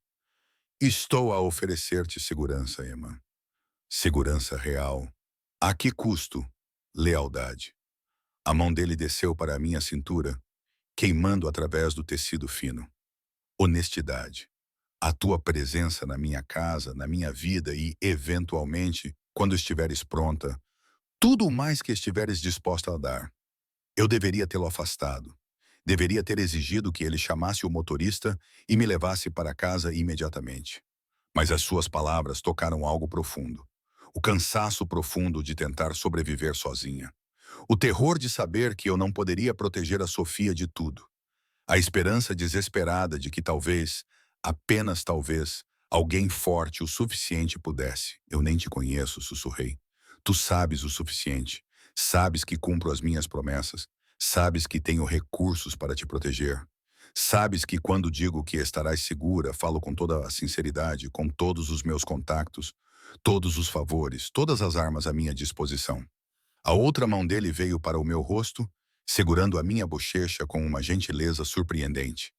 Estou a oferecer-te segurança, Emma. Segurança real. A que custo? Lealdade. A mão dele desceu para a minha cintura, queimando através do tecido fino. Honestidade. A tua presença na minha casa, na minha vida e, eventualmente, quando estiveres pronta, tudo o mais que estiveres disposta a dar. Eu deveria tê-lo afastado. Deveria ter exigido que ele chamasse o motorista e me levasse para casa imediatamente. Mas as suas palavras tocaram algo profundo. O cansaço profundo de tentar sobreviver sozinha. O terror de saber que eu não poderia proteger a Sofia de tudo. A esperança desesperada de que talvez, apenas talvez, alguém forte o suficiente pudesse. Eu nem te conheço, sussurrei. Tu sabes o suficiente. Sabes que cumpro as minhas promessas. Sabes que tenho recursos para te proteger. Sabes que quando digo que estarás segura, falo com toda a sinceridade, com todos os meus contactos, todos os favores, todas as armas à minha disposição. A outra mão dele veio para o meu rosto, segurando a minha bochecha com uma gentileza surpreendente.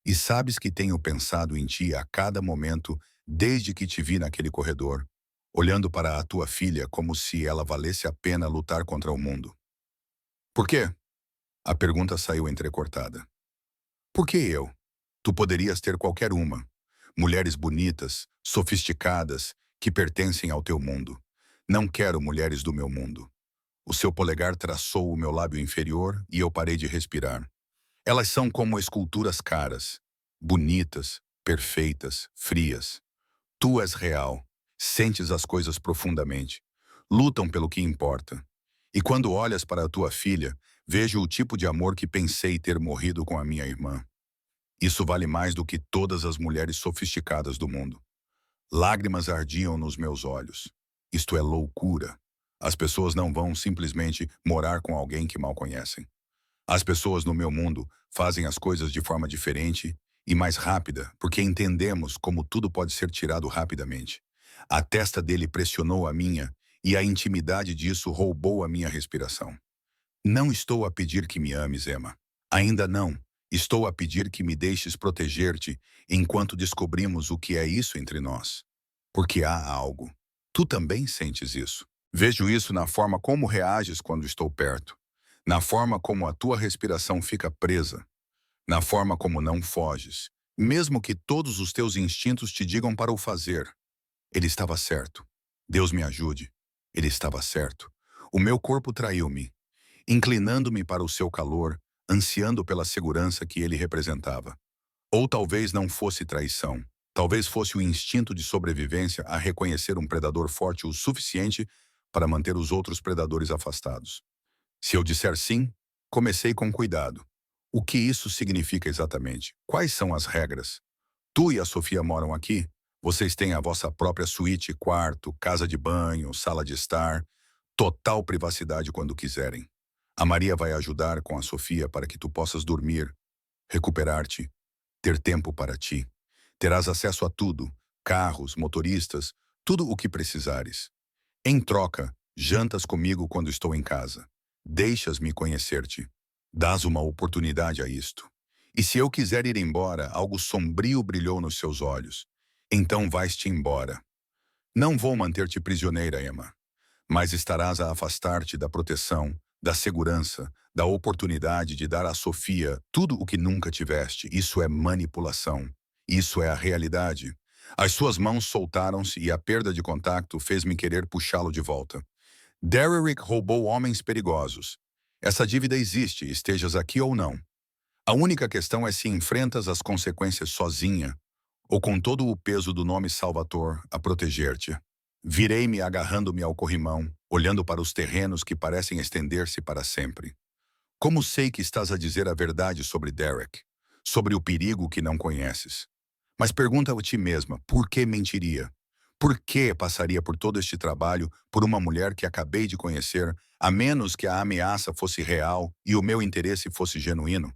E sabes que tenho pensado em ti a cada momento desde que te vi naquele corredor, olhando para a tua filha como se ela valesse a pena lutar contra o mundo. Por quê? A pergunta saiu entrecortada. Por que eu? Tu poderias ter qualquer uma. Mulheres bonitas, sofisticadas, que pertencem ao teu mundo. Não quero mulheres do meu mundo. O seu polegar traçou o meu lábio inferior e eu parei de respirar. Elas são como esculturas caras, bonitas, perfeitas, frias. Tu és real, sentes as coisas profundamente, lutam pelo que importa. E quando olhas para a tua filha, vejo o tipo de amor que pensei ter morrido com a minha irmã. Isso vale mais do que todas as mulheres sofisticadas do mundo. Lágrimas ardiam nos meus olhos. Isto é loucura. As pessoas não vão simplesmente morar com alguém que mal conhecem. As pessoas no meu mundo fazem as coisas de forma diferente e mais rápida, porque entendemos como tudo pode ser tirado rapidamente. A testa dele pressionou a minha e a intimidade disso roubou a minha respiração. Não estou a pedir que me ames, Emma. Ainda não. Estou a pedir que me deixes proteger-te enquanto descobrimos o que é isso entre nós. Porque há algo. Tu também sentes isso. Vejo isso na forma como reages quando estou perto. Na forma como a tua respiração fica presa. Na forma como não foges. Mesmo que todos os teus instintos te digam para o fazer. Ele estava certo. Deus me ajude. Ele estava certo. O meu corpo traiu-me, inclinando-me para o seu calor, ansiando pela segurança que ele representava. Ou talvez não fosse traição. Talvez fosse o instinto de sobrevivência a reconhecer um predador forte o suficiente para manter os outros predadores afastados. Se eu disser sim, comecei com cuidado. O que isso significa exatamente? Quais são as regras? Tu e a Sofia moram aqui? Vocês têm a vossa própria suíte, quarto, casa de banho, sala de estar, total privacidade quando quiserem. A Maria vai ajudar com a Sofia para que tu possas dormir, recuperar-te, ter tempo para ti. Terás acesso a tudo, carros, motoristas, tudo o que precisares. Em troca, jantas comigo quando estou em casa. Deixas-me conhecer-te. Dás uma oportunidade a isto. E se eu quiser ir embora, algo sombrio brilhou nos seus olhos. Então vais-te embora. Não vou manter-te prisioneira, Emma, mas estarás a afastar-te da proteção, da segurança, da oportunidade de dar a Sofia tudo o que nunca tiveste. Isso é manipulação. Isso é a realidade. As suas mãos soltaram-se e a perda de contato fez-me querer puxá-lo de volta. Derrick roubou homens perigosos. Essa dívida existe, estejas aqui ou não. A única questão é se enfrentas as consequências sozinha ou com todo o peso do nome Salvator a proteger-te. Virei-me agarrando-me ao corrimão, olhando para os terrenos que parecem estender-se para sempre. Como sei que estás a dizer a verdade sobre Derek, sobre o perigo que não conheces? Mas pergunta a ti mesma, por que mentiria? Por que passaria por todo este trabalho por uma mulher que acabei de conhecer, a menos que a ameaça fosse real e o meu interesse fosse genuíno?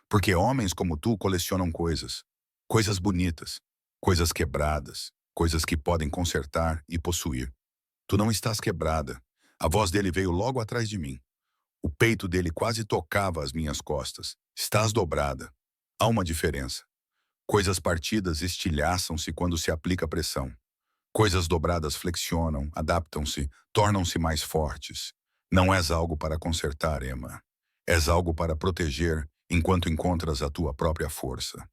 Porque homens como tu colecionam coisas. Coisas bonitas, coisas quebradas, coisas que podem consertar e possuir. Tu não estás quebrada. A voz dele veio logo atrás de mim. O peito dele quase tocava as minhas costas. Estás dobrada. Há uma diferença. Coisas partidas estilhaçam-se quando se aplica pressão. Coisas dobradas flexionam, adaptam-se, tornam-se mais fortes. Não és algo para consertar, Emma. És algo para proteger enquanto encontras a tua própria força.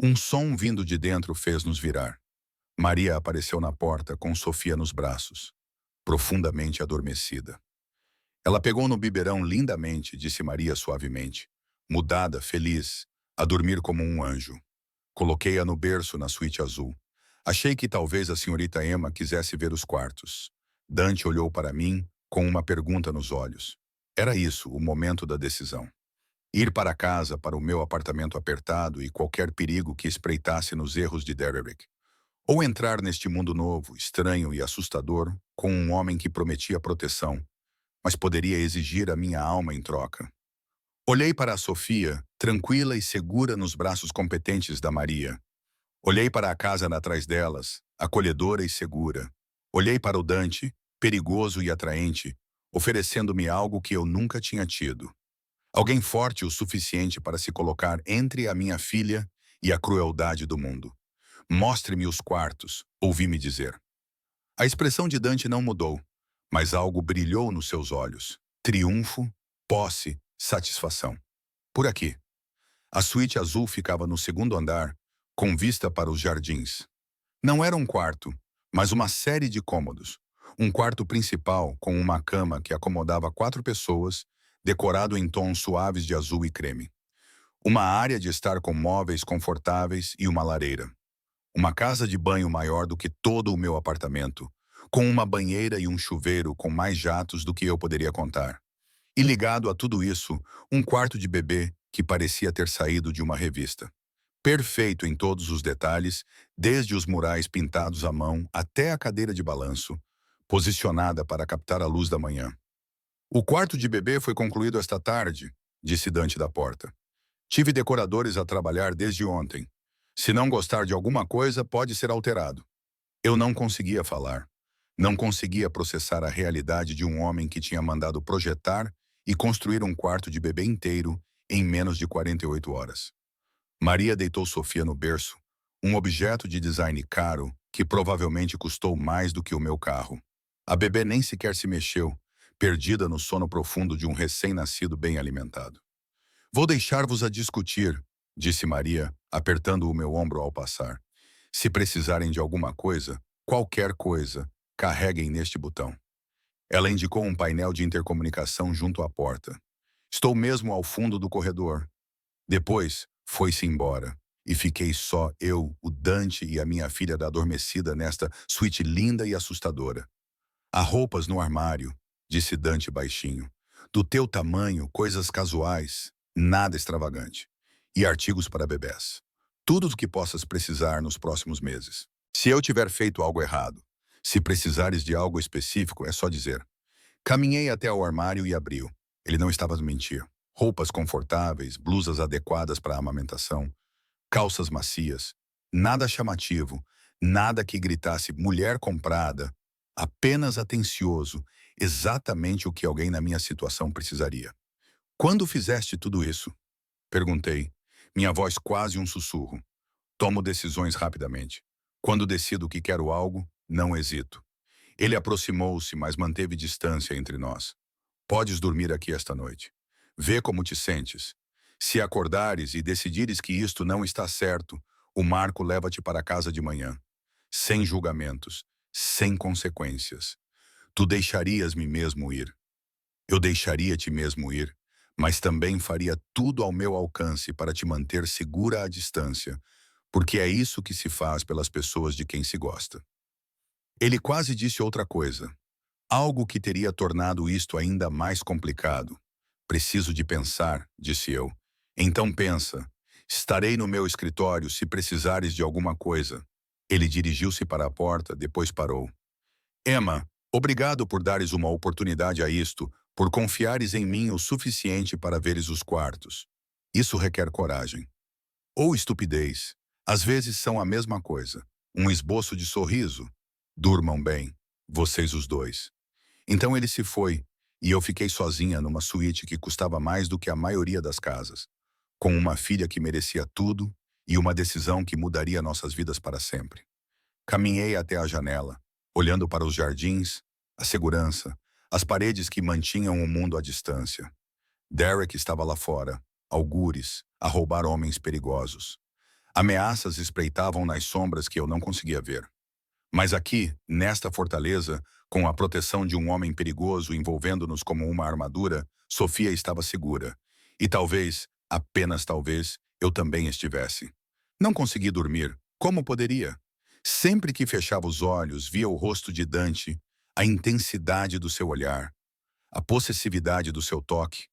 Um som vindo de dentro fez-nos virar. Maria apareceu na porta com Sofia nos braços, profundamente adormecida. Ela pegou no biberão lindamente, disse Maria suavemente, mudada, feliz, a dormir como um anjo. Coloquei-a no berço na suíte azul. Achei que talvez a senhorita Emma quisesse ver os quartos. Dante olhou para mim com uma pergunta nos olhos. Era isso, o momento da decisão. Ir para casa, para o meu apartamento apertado e qualquer perigo que espreitasse nos erros de Derrick. Ou entrar neste mundo novo, estranho e assustador, com um homem que prometia proteção, mas poderia exigir a minha alma em troca. Olhei para a Sofia, tranquila e segura nos braços competentes da Maria. Olhei para a casa atrás delas, acolhedora e segura. Olhei para o Dante, perigoso e atraente, oferecendo-me algo que eu nunca tinha tido. Alguém forte o suficiente para se colocar entre a minha filha e a crueldade do mundo. Mostre-me os quartos, ouvi-me dizer. A expressão de Dante não mudou, mas algo brilhou nos seus olhos. Triunfo, posse, satisfação. Por aqui. A suíte azul ficava no segundo andar, com vista para os jardins. Não era um quarto, mas uma série de cômodos. Um quarto principal, com uma cama que acomodava 4 pessoas, decorado em tons suaves de azul e creme. Uma área de estar com móveis confortáveis e uma lareira. Uma casa de banho maior do que todo o meu apartamento, com uma banheira e um chuveiro com mais jatos do que eu poderia contar. E ligado a tudo isso, um quarto de bebê que parecia ter saído de uma revista. Perfeito em todos os detalhes, desde os murais pintados à mão até a cadeira de balanço, posicionada para captar a luz da manhã. O quarto de bebê foi concluído esta tarde, disse Dante da porta. Tive decoradores a trabalhar desde ontem. Se não gostar de alguma coisa, pode ser alterado. Eu não conseguia falar. Não conseguia processar a realidade de um homem que tinha mandado projetar e construir um quarto de bebê inteiro em menos de 48 horas. Maria deitou Sofia no berço, um objeto de design caro que provavelmente custou mais do que o meu carro. A bebê nem sequer se mexeu, perdida no sono profundo de um recém-nascido bem alimentado. Vou deixar-vos a discutir, disse Maria, apertando o meu ombro ao passar. Se precisarem de alguma coisa, qualquer coisa, carreguem neste botão. Ela indicou um painel de intercomunicação junto à porta. Estou mesmo ao fundo do corredor. Depois, foi-se embora. E fiquei só eu, o Dante e a minha filha adormecida nesta suíte linda e assustadora. Há roupas no armário, disse Dante baixinho. Do teu tamanho, coisas casuais, nada extravagante. E artigos para bebés. Tudo o que possas precisar nos próximos meses. Se eu tiver feito algo errado, se precisares de algo específico, é só dizer. Caminhei até ao armário e abriu. Ele não estava a mentir. Roupas confortáveis, blusas adequadas para a amamentação, calças macias, nada chamativo, nada que gritasse mulher comprada, apenas atencioso, exatamente o que alguém na minha situação precisaria. Quando fizeste tudo isso? Perguntei, minha voz quase um sussurro. Tomo decisões rapidamente. Quando decido que quero algo, não hesito. Ele aproximou-se, mas manteve distância entre nós. Podes dormir aqui esta noite. Vê como te sentes. Se acordares e decidires que isto não está certo, o Marco leva-te para casa de manhã. Sem julgamentos, sem consequências. Tu deixarias-me mesmo ir. Eu deixaria-te mesmo ir, mas também faria tudo ao meu alcance para te manter segura à distância, porque é isso que se faz pelas pessoas de quem se gosta. Ele quase disse outra coisa, algo que teria tornado isto ainda mais complicado. Preciso de pensar, disse eu. Então pensa. Estarei no meu escritório se precisares de alguma coisa. Ele dirigiu-se para a porta, depois parou. Emma, obrigado por dares uma oportunidade a isto, por confiares em mim o suficiente para veres os quartos. Isso requer coragem. Ou estupidez. Às vezes são a mesma coisa. Um esboço de sorriso. Durmam bem, vocês os dois. Então ele se foi, e eu fiquei sozinha numa suíte que custava mais do que a maioria das casas, com uma filha que merecia tudo e uma decisão que mudaria nossas vidas para sempre. Caminhei até a janela, olhando para os jardins, a segurança, as paredes que mantinham o mundo à distância. Derek estava lá fora, algures, a roubar homens perigosos. Ameaças espreitavam nas sombras que eu não conseguia ver. Mas aqui, nesta fortaleza, com a proteção de um homem perigoso envolvendo-nos como uma armadura, Sofia estava segura. E talvez, apenas talvez, eu também estivesse. Não consegui dormir. Como poderia? Sempre que fechava os olhos, via o rosto de Dante, a intensidade do seu olhar, a possessividade do seu toque,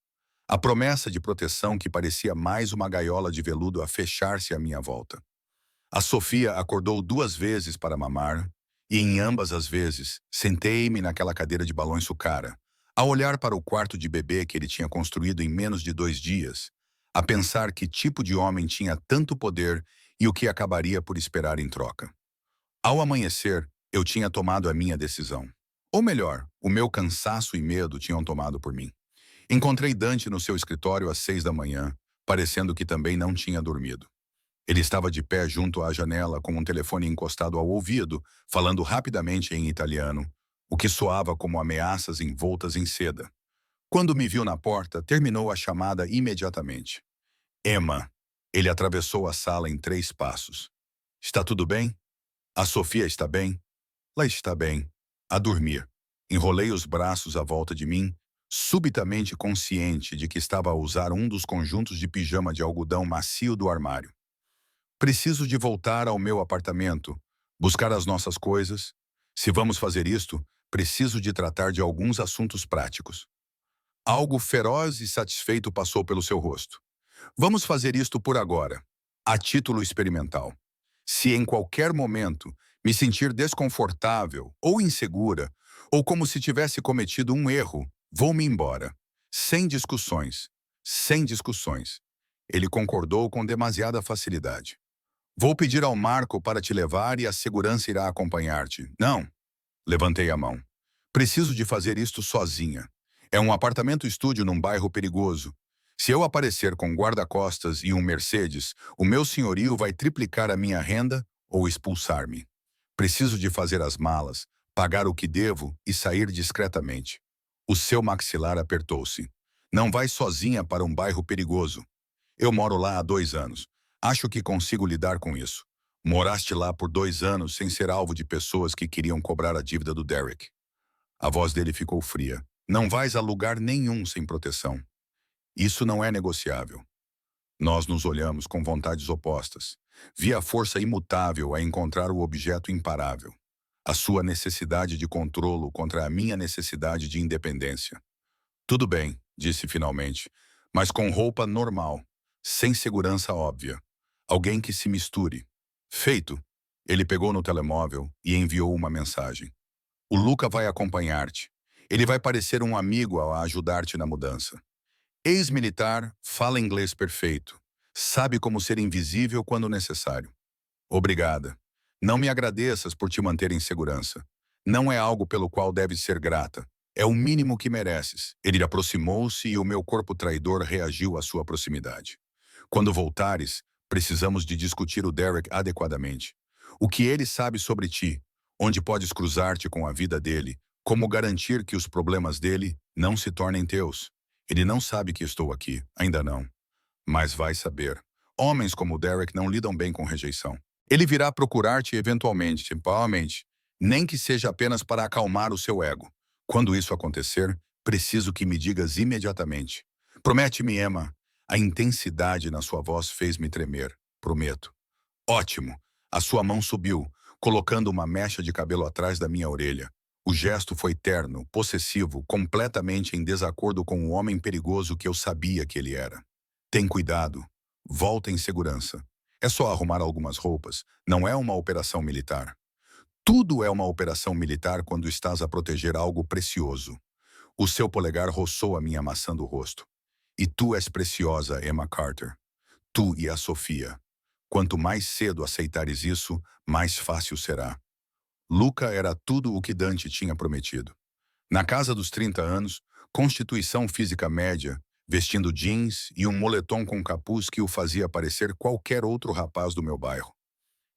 a promessa de proteção que parecia mais uma gaiola de veludo a fechar-se à minha volta. A Sofia acordou 2 vezes para mamar, e em ambas as vezes sentei-me naquela cadeira de balões sucara, a olhar para o quarto de bebê que ele tinha construído em menos de 2 dias, a pensar que tipo de homem tinha tanto poder e o que acabaria por esperar em troca. Ao amanhecer, eu tinha tomado a minha decisão. Ou melhor, o meu cansaço e medo tinham tomado por mim. Encontrei Dante no seu escritório às 6 da manhã, parecendo que também não tinha dormido. Ele estava de pé junto à janela com um telefone encostado ao ouvido, falando rapidamente em italiano, o que soava como ameaças envoltas em seda. Quando me viu na porta, terminou a chamada imediatamente. Emma. Ele atravessou a sala em 3 passos. Está tudo bem? A Sofia está bem? Lá está bem. A dormir. Enrolei os braços à volta de mim, subitamente consciente de que estava a usar um dos conjuntos de pijama de algodão macio do armário. Preciso de voltar ao meu apartamento, buscar as nossas coisas. Se vamos fazer isto, preciso de tratar de alguns assuntos práticos. Algo feroz e satisfeito passou pelo seu rosto. Vamos fazer isto por agora, a título experimental. Se em qualquer momento me sentir desconfortável ou insegura, ou como se tivesse cometido um erro, vou-me embora. Sem discussões. Sem discussões. Ele concordou com demasiada facilidade. Vou pedir ao Marco para te levar e a segurança irá acompanhar-te. Não. Levantei a mão. Preciso de fazer isto sozinha. É um apartamento-estúdio num bairro perigoso. Se eu aparecer com guarda-costas e um Mercedes, o meu senhorio vai triplicar a minha renda ou expulsar-me. Preciso de fazer as malas, pagar o que devo e sair discretamente. O seu maxilar apertou-se. Não vai sozinha para um bairro perigoso. Eu moro lá há 2 anos. Acho que consigo lidar com isso. Moraste lá por 2 anos sem ser alvo de pessoas que queriam cobrar a dívida do Derek. A voz dele ficou fria. Não vais a lugar nenhum sem proteção. Isso não é negociável. Nós nos olhamos com vontades opostas. Vi a força imutável a encontrar o objeto imparável. A sua necessidade de controlo contra a minha necessidade de independência. Tudo bem, disse finalmente, mas com roupa normal, sem segurança óbvia. Alguém que se misture. Feito. Ele pegou no telemóvel e enviou uma mensagem. O Luca vai acompanhar-te. Ele vai parecer um amigo a ajudar-te na mudança. Ex-militar, fala inglês perfeito. Sabe como ser invisível quando necessário. Obrigada. Não me agradeças por te manter em segurança. Não é algo pelo qual deves ser grata. É o mínimo que mereces. Ele aproximou-se e o meu corpo traidor reagiu à sua proximidade. Quando voltares, precisamos de discutir o Derek adequadamente. O que ele sabe sobre ti, onde podes cruzar-te com a vida dele, como garantir que os problemas dele não se tornem teus. Ele não sabe que estou aqui, ainda não. Mas vai saber. Homens como o Derek não lidam bem com rejeição. Ele virá procurar-te eventualmente, provavelmente, nem que seja apenas para acalmar o seu ego. Quando isso acontecer, preciso que me digas imediatamente. Promete-me, Emma. A intensidade na sua voz fez-me tremer. Prometo. Ótimo. A sua mão subiu, colocando uma mecha de cabelo atrás da minha orelha. O gesto foi terno, possessivo, completamente em desacordo com o homem perigoso que eu sabia que ele era. Tem cuidado. Volta em segurança. É só arrumar algumas roupas. Não é uma operação militar. Tudo é uma operação militar quando estás a proteger algo precioso. O seu polegar roçou a minha maçã do rosto. E tu és preciosa, Emma Carter. Tu e a Sofia. Quanto mais cedo aceitares isso, mais fácil será. Luca era tudo o que Dante tinha prometido. Na casa dos 30 anos, constituição física média, vestindo jeans e um moletom com capuz que o fazia parecer qualquer outro rapaz do meu bairro.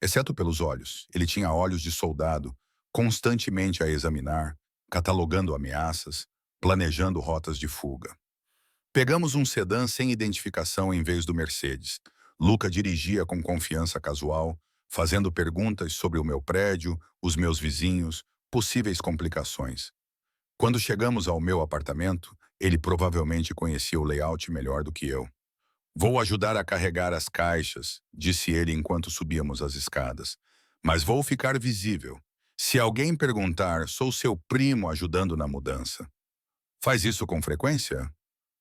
Exceto pelos olhos. Ele tinha olhos de soldado, constantemente a examinar, catalogando ameaças, planejando rotas de fuga. Pegamos um sedã sem identificação em vez do Mercedes. Luca dirigia com confiança casual, fazendo perguntas sobre o meu prédio, os meus vizinhos, possíveis complicações. Quando chegamos ao meu apartamento, ele provavelmente conhecia o layout melhor do que eu. Vou ajudar a carregar as caixas, disse ele enquanto subíamos as escadas. Mas vou ficar visível. Se alguém perguntar, sou seu primo ajudando na mudança. Faz isso com frequência?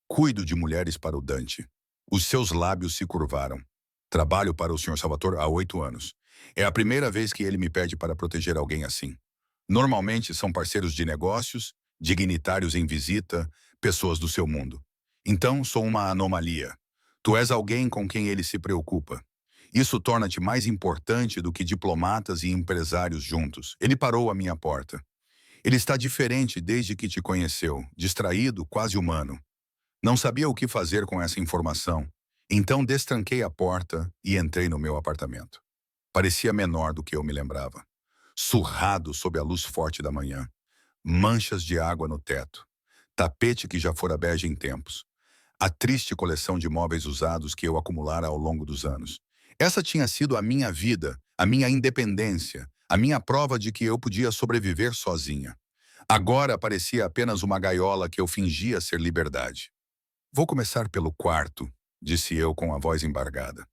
Cuido de mulheres para o Dante. Os seus lábios se curvaram. Trabalho para o Sr. Salvatore há 8 anos. É a primeira vez que ele me pede para proteger alguém assim. Normalmente são parceiros de negócios, dignitários em visita, pessoas do seu mundo. Então sou uma anomalia. Tu és alguém com quem ele se preocupa. Isso torna-te mais importante do que diplomatas e empresários juntos. Ele parou à minha porta. Ele está diferente desde que te conheceu, distraído, quase humano. Não sabia o que fazer com essa informação. Então destranquei a porta e entrei no meu apartamento. Parecia menor do que eu me lembrava. Surrado sob a luz forte da manhã. Manchas de água no teto. Tapete que já fora bege em tempos. A triste coleção de móveis usados que eu acumulara ao longo dos anos. Essa tinha sido a minha vida, a minha independência, a minha prova de que eu podia sobreviver sozinha. Agora parecia apenas uma gaiola que eu fingia ser liberdade. Vou começar pelo quarto, disse eu com a voz embargada.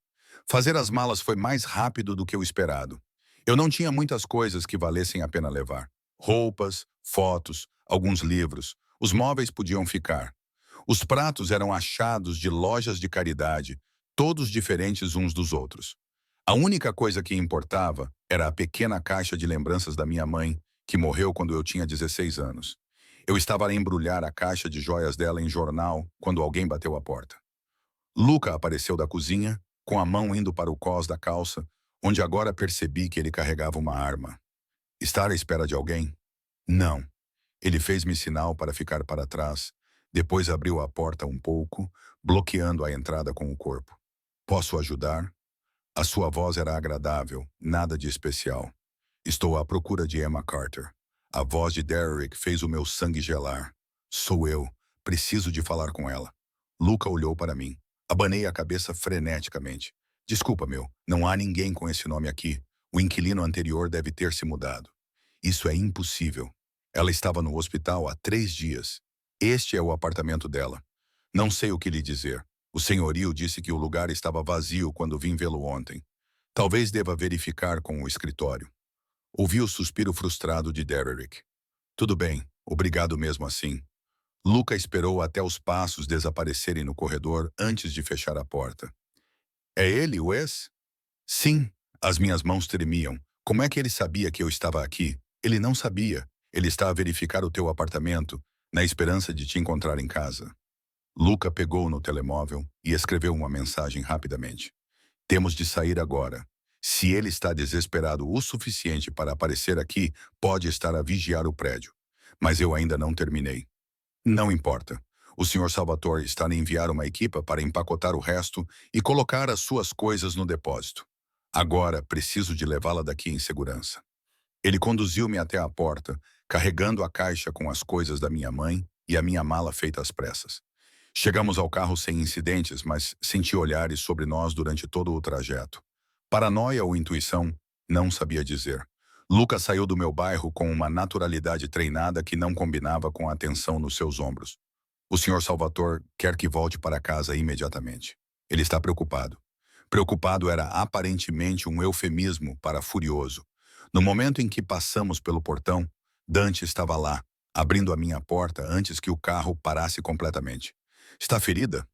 Fazer as malas foi mais rápido do que o esperado. Eu não tinha muitas coisas que valessem a pena levar. Roupas, fotos, alguns livros. Os móveis podiam ficar. Os pratos eram achados de lojas de caridade, todos diferentes uns dos outros. A única coisa que importava era a pequena caixa de lembranças da minha mãe, que morreu quando eu tinha 16 anos. Eu estava a embrulhar a caixa de joias dela em jornal quando alguém bateu a porta. Luca apareceu da cozinha, com a mão indo para o cós da calça, onde agora percebi que ele carregava uma arma. Estar à espera de alguém? Não. Ele fez-me sinal para ficar para trás, depois abriu a porta um pouco, bloqueando a entrada com o corpo. Posso ajudar? A sua voz era agradável, nada de especial. Estou à procura de Emma Carter. A voz de Derek fez o meu sangue gelar. Sou eu. Preciso de falar com ela. Luca olhou para mim. Abanei a cabeça freneticamente. Desculpa, não há ninguém com esse nome aqui. O inquilino anterior deve ter se mudado. Isso é impossível. Ela estava no hospital há 3 dias. Este é o apartamento dela. Não sei o que lhe dizer. O senhorio disse que o lugar estava vazio quando vim vê-lo ontem. Talvez deva verificar com o escritório. Ouvi o suspiro frustrado de Derek. Tudo bem, obrigado mesmo assim. Luca esperou até os passos desaparecerem no corredor antes de fechar a porta. É ele, o ex? Sim, as minhas mãos tremiam. Como é que ele sabia que eu estava aqui? Ele não sabia. Ele está a verificar o teu apartamento, na esperança de te encontrar em casa. Luca pegou no telemóvel e escreveu uma mensagem rapidamente. Temos de sair agora. Se ele está desesperado o suficiente para aparecer aqui, pode estar a vigiar o prédio. Mas eu ainda não terminei. Não importa. O Sr. Salvatore está a enviar uma equipa para empacotar o resto e colocar as suas coisas no depósito. Agora preciso de levá-la daqui em segurança. Ele conduziu-me até a porta, carregando a caixa com as coisas da minha mãe e a minha mala feita às pressas. Chegamos ao carro sem incidentes, mas senti olhares sobre nós durante todo o trajeto. Paranoia ou intuição? Não sabia dizer. Lucas saiu do meu bairro com uma naturalidade treinada que não combinava com a tensão nos seus ombros. O Sr. Salvatore quer que volte para casa imediatamente. Ele está preocupado. Preocupado era aparentemente um eufemismo para furioso. No momento em que passamos pelo portão, Dante estava lá, abrindo a minha porta antes que o carro parasse completamente. Está ferida?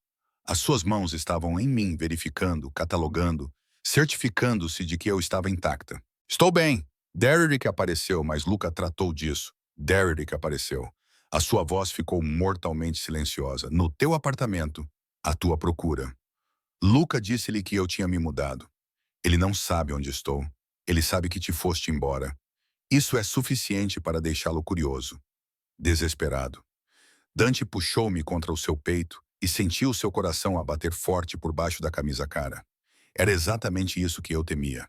As suas mãos estavam em mim, verificando, catalogando, certificando-se de que eu estava intacta. Estou bem. Derrick apareceu, mas Luca tratou disso. Derrick apareceu. A sua voz ficou mortalmente silenciosa. No teu apartamento, à tua procura. Luca disse-lhe que eu tinha me mudado. Ele não sabe onde estou. Ele sabe que te foste embora. Isso é suficiente para deixá-lo curioso, desesperado. Dante puxou-me contra o seu peito e sentiu seu coração a bater forte por baixo da camisa cara. Era exatamente isso que eu temia.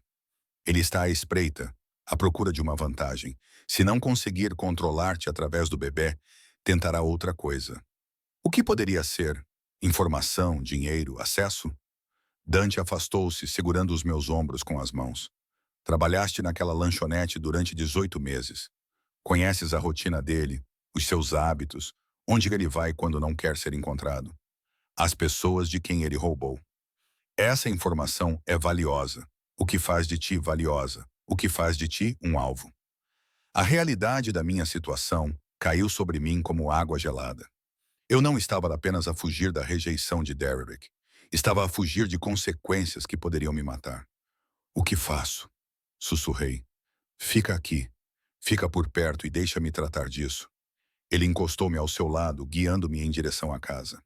Ele está à espreita, à procura de uma vantagem. Se não conseguir controlar-te através do bebê, tentará outra coisa. O que poderia ser? Informação, dinheiro, acesso? Dante afastou-se, segurando os meus ombros com as mãos. Trabalhaste naquela lanchonete durante 18 meses. Conheces a rotina dele, os seus hábitos, onde ele vai quando não quer ser encontrado. As pessoas de quem ele roubou. Essa informação é valiosa. O que faz de ti valiosa. O que faz de ti um alvo. A realidade da minha situação caiu sobre mim como água gelada. Eu não estava apenas a fugir da rejeição de Derrick. Estava a fugir de consequências que poderiam me matar. O que faço? Sussurrei. Fica aqui. Fica por perto e deixa-me tratar disso. Ele encostou-me ao seu lado, guiando-me em direção à casa.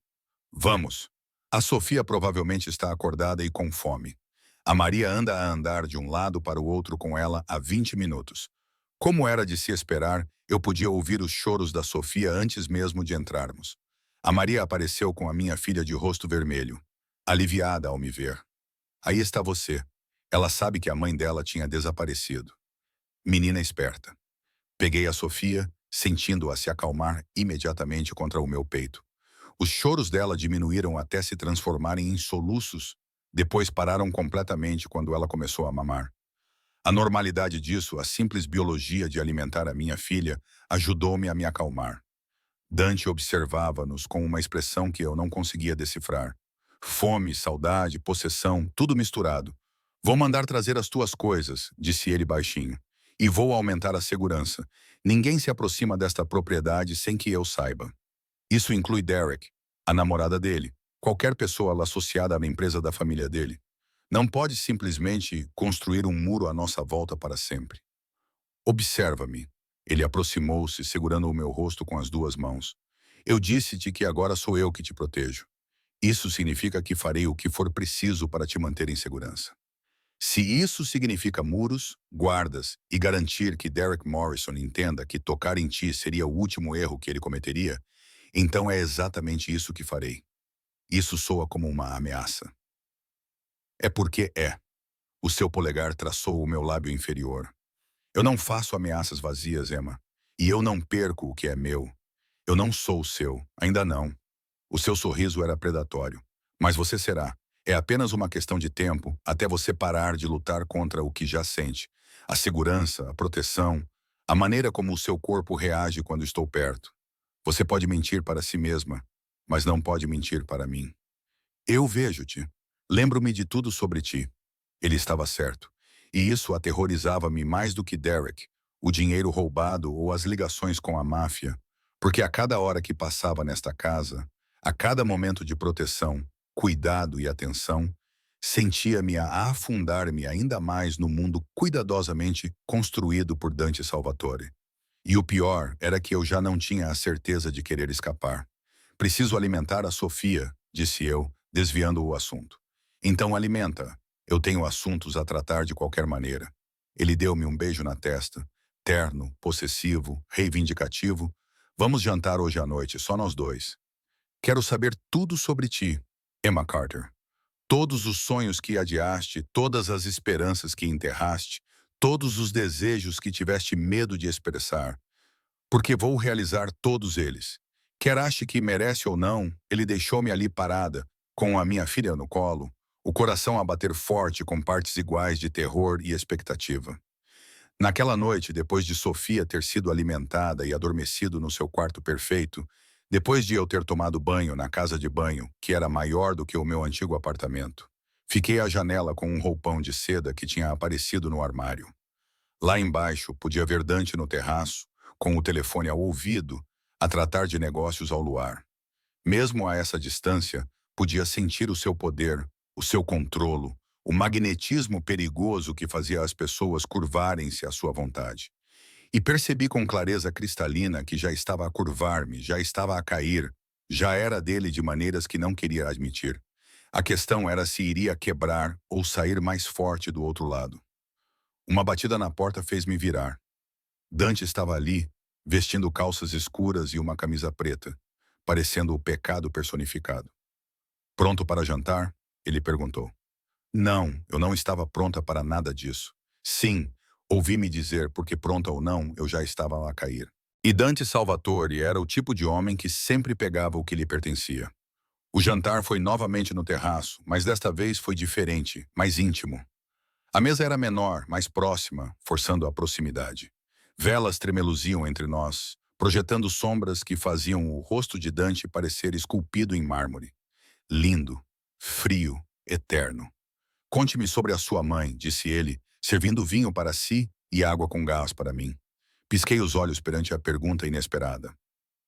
Vamos. A Sofia provavelmente está acordada e com fome. A Maria anda a andar de um lado para o outro com ela há 20 minutos. Como era de se esperar, eu podia ouvir os choros da Sofia antes mesmo de entrarmos. A Maria apareceu com a minha filha de rosto vermelho, aliviada ao me ver. Aí está você. Ela sabe que a mãe dela tinha desaparecido. Menina esperta. Peguei a Sofia, sentindo-a se acalmar imediatamente contra o meu peito. Os choros dela diminuíram até se transformarem em soluços, depois pararam completamente quando ela começou a mamar. A normalidade disso, a simples biologia de alimentar a minha filha, ajudou-me a me acalmar. Dante observava-nos com uma expressão que eu não conseguia decifrar. Fome, saudade, possessão, tudo misturado. Vou mandar trazer as tuas coisas, disse ele baixinho. E vou aumentar a segurança. Ninguém se aproxima desta propriedade sem que eu saiba. Isso inclui Derrick, a namorada dele, qualquer pessoa associada à empresa da família dele. Não pode simplesmente construir um muro à nossa volta para sempre. Observa-me. Ele aproximou-se, segurando o meu rosto com as duas mãos. Eu disse-te que agora sou eu que te protejo. Isso significa que farei o que for preciso para te manter em segurança. Se isso significa muros, guardas e garantir que Derrick Morrison entenda que tocar em ti seria o último erro que ele cometeria, então é exatamente isso que farei. Isso soa como uma ameaça. É porque é. O seu polegar traçou o meu lábio inferior. Eu não faço ameaças vazias, Emma. E eu não perco o que é meu. Eu não sou o seu, ainda não. O seu sorriso era predatório. Mas você será. É apenas uma questão de tempo até você parar de lutar contra o que já sente. A segurança, a proteção, a maneira como o seu corpo reage quando estou perto. Você pode mentir para si mesma, mas não pode mentir para mim. Eu vejo-te. Lembro-me de tudo sobre ti. Ele estava certo. E isso aterrorizava-me mais do que Derrick, o dinheiro roubado ou as ligações com a máfia, porque a cada hora que passava nesta casa, a cada momento de proteção, cuidado e atenção, sentia-me a afundar-me ainda mais no mundo cuidadosamente construído por Dante Salvatore. E o pior era que eu já não tinha a certeza de querer escapar. Preciso alimentar a Sofia, disse eu, desviando o assunto. Então alimenta-a. Eu tenho assuntos a tratar de qualquer maneira. Ele deu-me um beijo na testa, terno, possessivo, reivindicativo, Vamos jantar hoje à noite, só nós dois. Quero saber tudo sobre ti, Emma Carter. Todos os sonhos que adiaste, todas as esperanças que enterraste, todos os desejos que tiveste medo de expressar, porque vou realizar todos eles. Quer ache que merece ou não, ele deixou-me ali parada, com a minha filha no colo, o coração a bater forte com partes iguais de terror e expectativa. Naquela noite, depois de Sofia ter sido alimentada e adormecido no seu quarto perfeito, depois de eu ter tomado banho na casa de banho, que era maior do que o meu antigo apartamento, fiquei à janela com um roupão de seda que tinha aparecido no armário. Lá embaixo, podia ver Dante no terraço, com o telefone ao ouvido, a tratar de negócios ao luar. Mesmo a essa distância, podia sentir o seu poder, o seu controlo, o magnetismo perigoso que fazia as pessoas curvarem-se à sua vontade. E percebi com clareza cristalina que já estava a curvar-me, já estava a cair, já era dele de maneiras que não queria admitir. A questão era se iria quebrar ou sair mais forte do outro lado. Uma batida na porta fez-me virar. Dante estava ali, vestindo calças escuras e uma camisa preta, parecendo o pecado personificado. Pronto para jantar? Ele perguntou. Não, eu não estava pronta para nada disso. Sim, ouvi-me dizer porque pronta ou não, eu já estava a cair. E Dante Salvatore era o tipo de homem que sempre pegava o que lhe pertencia. O jantar foi novamente no terraço, mas desta vez foi diferente, mais íntimo. A mesa era menor, mais próxima, forçando a proximidade. Velas tremeluziam entre nós, projetando sombras que faziam o rosto de Dante parecer esculpido em mármore. Lindo, frio, eterno. Conte-me sobre a sua mãe, disse ele, servindo vinho para si e água com gás para mim. Pisquei os olhos perante a pergunta inesperada.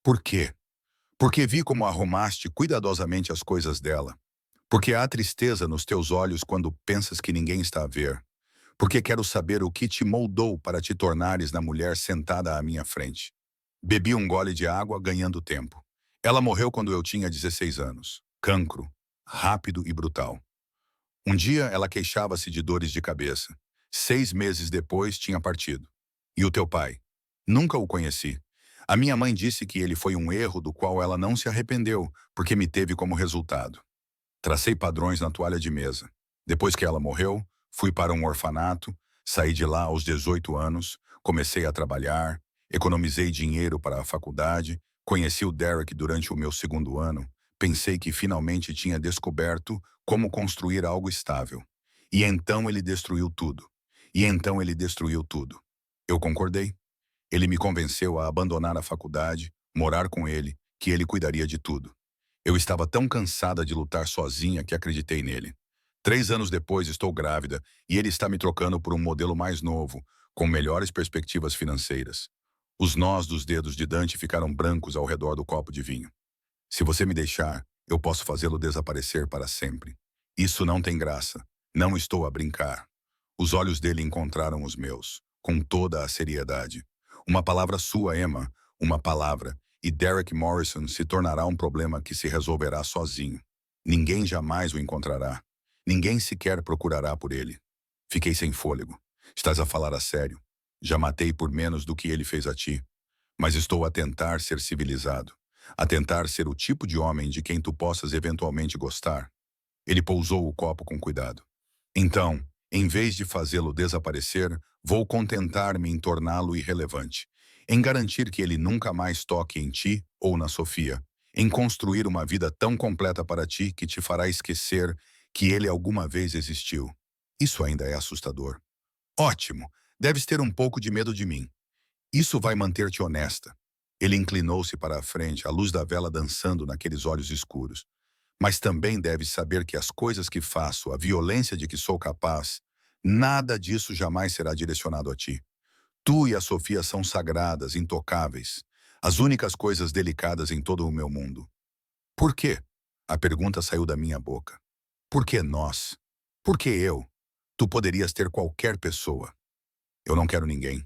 Por quê? Porque vi como arrumaste cuidadosamente as coisas dela. Porque há tristeza nos teus olhos quando pensas que ninguém está a ver. Porque quero saber o que te moldou para te tornares na mulher sentada à minha frente. Bebi um gole de água, ganhando tempo. Ela morreu quando eu tinha 16 anos. Cancro. Rápido e brutal. Um dia ela queixava-se de dores de cabeça. 6 meses depois tinha partido. E o teu pai? Nunca o conheci. A minha mãe disse que ele foi um erro do qual ela não se arrependeu, porque me teve como resultado. Tracei padrões na toalha de mesa. Depois que ela morreu, fui para um orfanato, saí de lá aos 18 anos, comecei a trabalhar, economizei dinheiro para a faculdade, conheci o Derek durante o meu segundo ano, pensei que finalmente tinha descoberto como construir algo estável. E então ele destruiu tudo. E então ele destruiu tudo. Eu concordei. Ele me convenceu a abandonar a faculdade, morar com ele, que ele cuidaria de tudo. Eu estava tão cansada de lutar sozinha que acreditei nele. 3 anos depois estou grávida e ele está me trocando por um modelo mais novo, com melhores perspectivas financeiras. Os nós dos dedos de Dante ficaram brancos ao redor do copo de vinho. Se você me deixar, eu posso fazê-lo desaparecer para sempre. Isso não tem graça. Não estou a brincar. Os olhos dele encontraram os meus, com toda a seriedade. Uma palavra sua, Emma, uma palavra, e Derek Morrison se tornará um problema que se resolverá sozinho. Ninguém jamais o encontrará. Ninguém sequer procurará por ele. Fiquei sem fôlego. Estás a falar a sério. Já matei por menos do que ele fez a ti. Mas estou a tentar ser civilizado. A tentar ser o tipo de homem de quem tu possas eventualmente gostar. Ele pousou o copo com cuidado. Então, em vez de fazê-lo desaparecer, vou contentar-me em torná-lo irrelevante. Em garantir que ele nunca mais toque em ti ou na Sofia. Em construir uma vida tão completa para ti que te fará esquecer que ele alguma vez existiu. Isso ainda é assustador. Ótimo! Deves ter um pouco de medo de mim. Isso vai manter-te honesta. Ele inclinou-se para a frente, a luz da vela dançando naqueles olhos escuros. Mas também deves saber que as coisas que faço, a violência de que sou capaz, nada disso jamais será direcionado a ti. Tu e a Sofia são sagradas, intocáveis, as únicas coisas delicadas em todo o meu mundo. Por quê? A pergunta saiu da minha boca. Por que nós? Por que eu? Tu poderias ter qualquer pessoa. Eu não quero ninguém.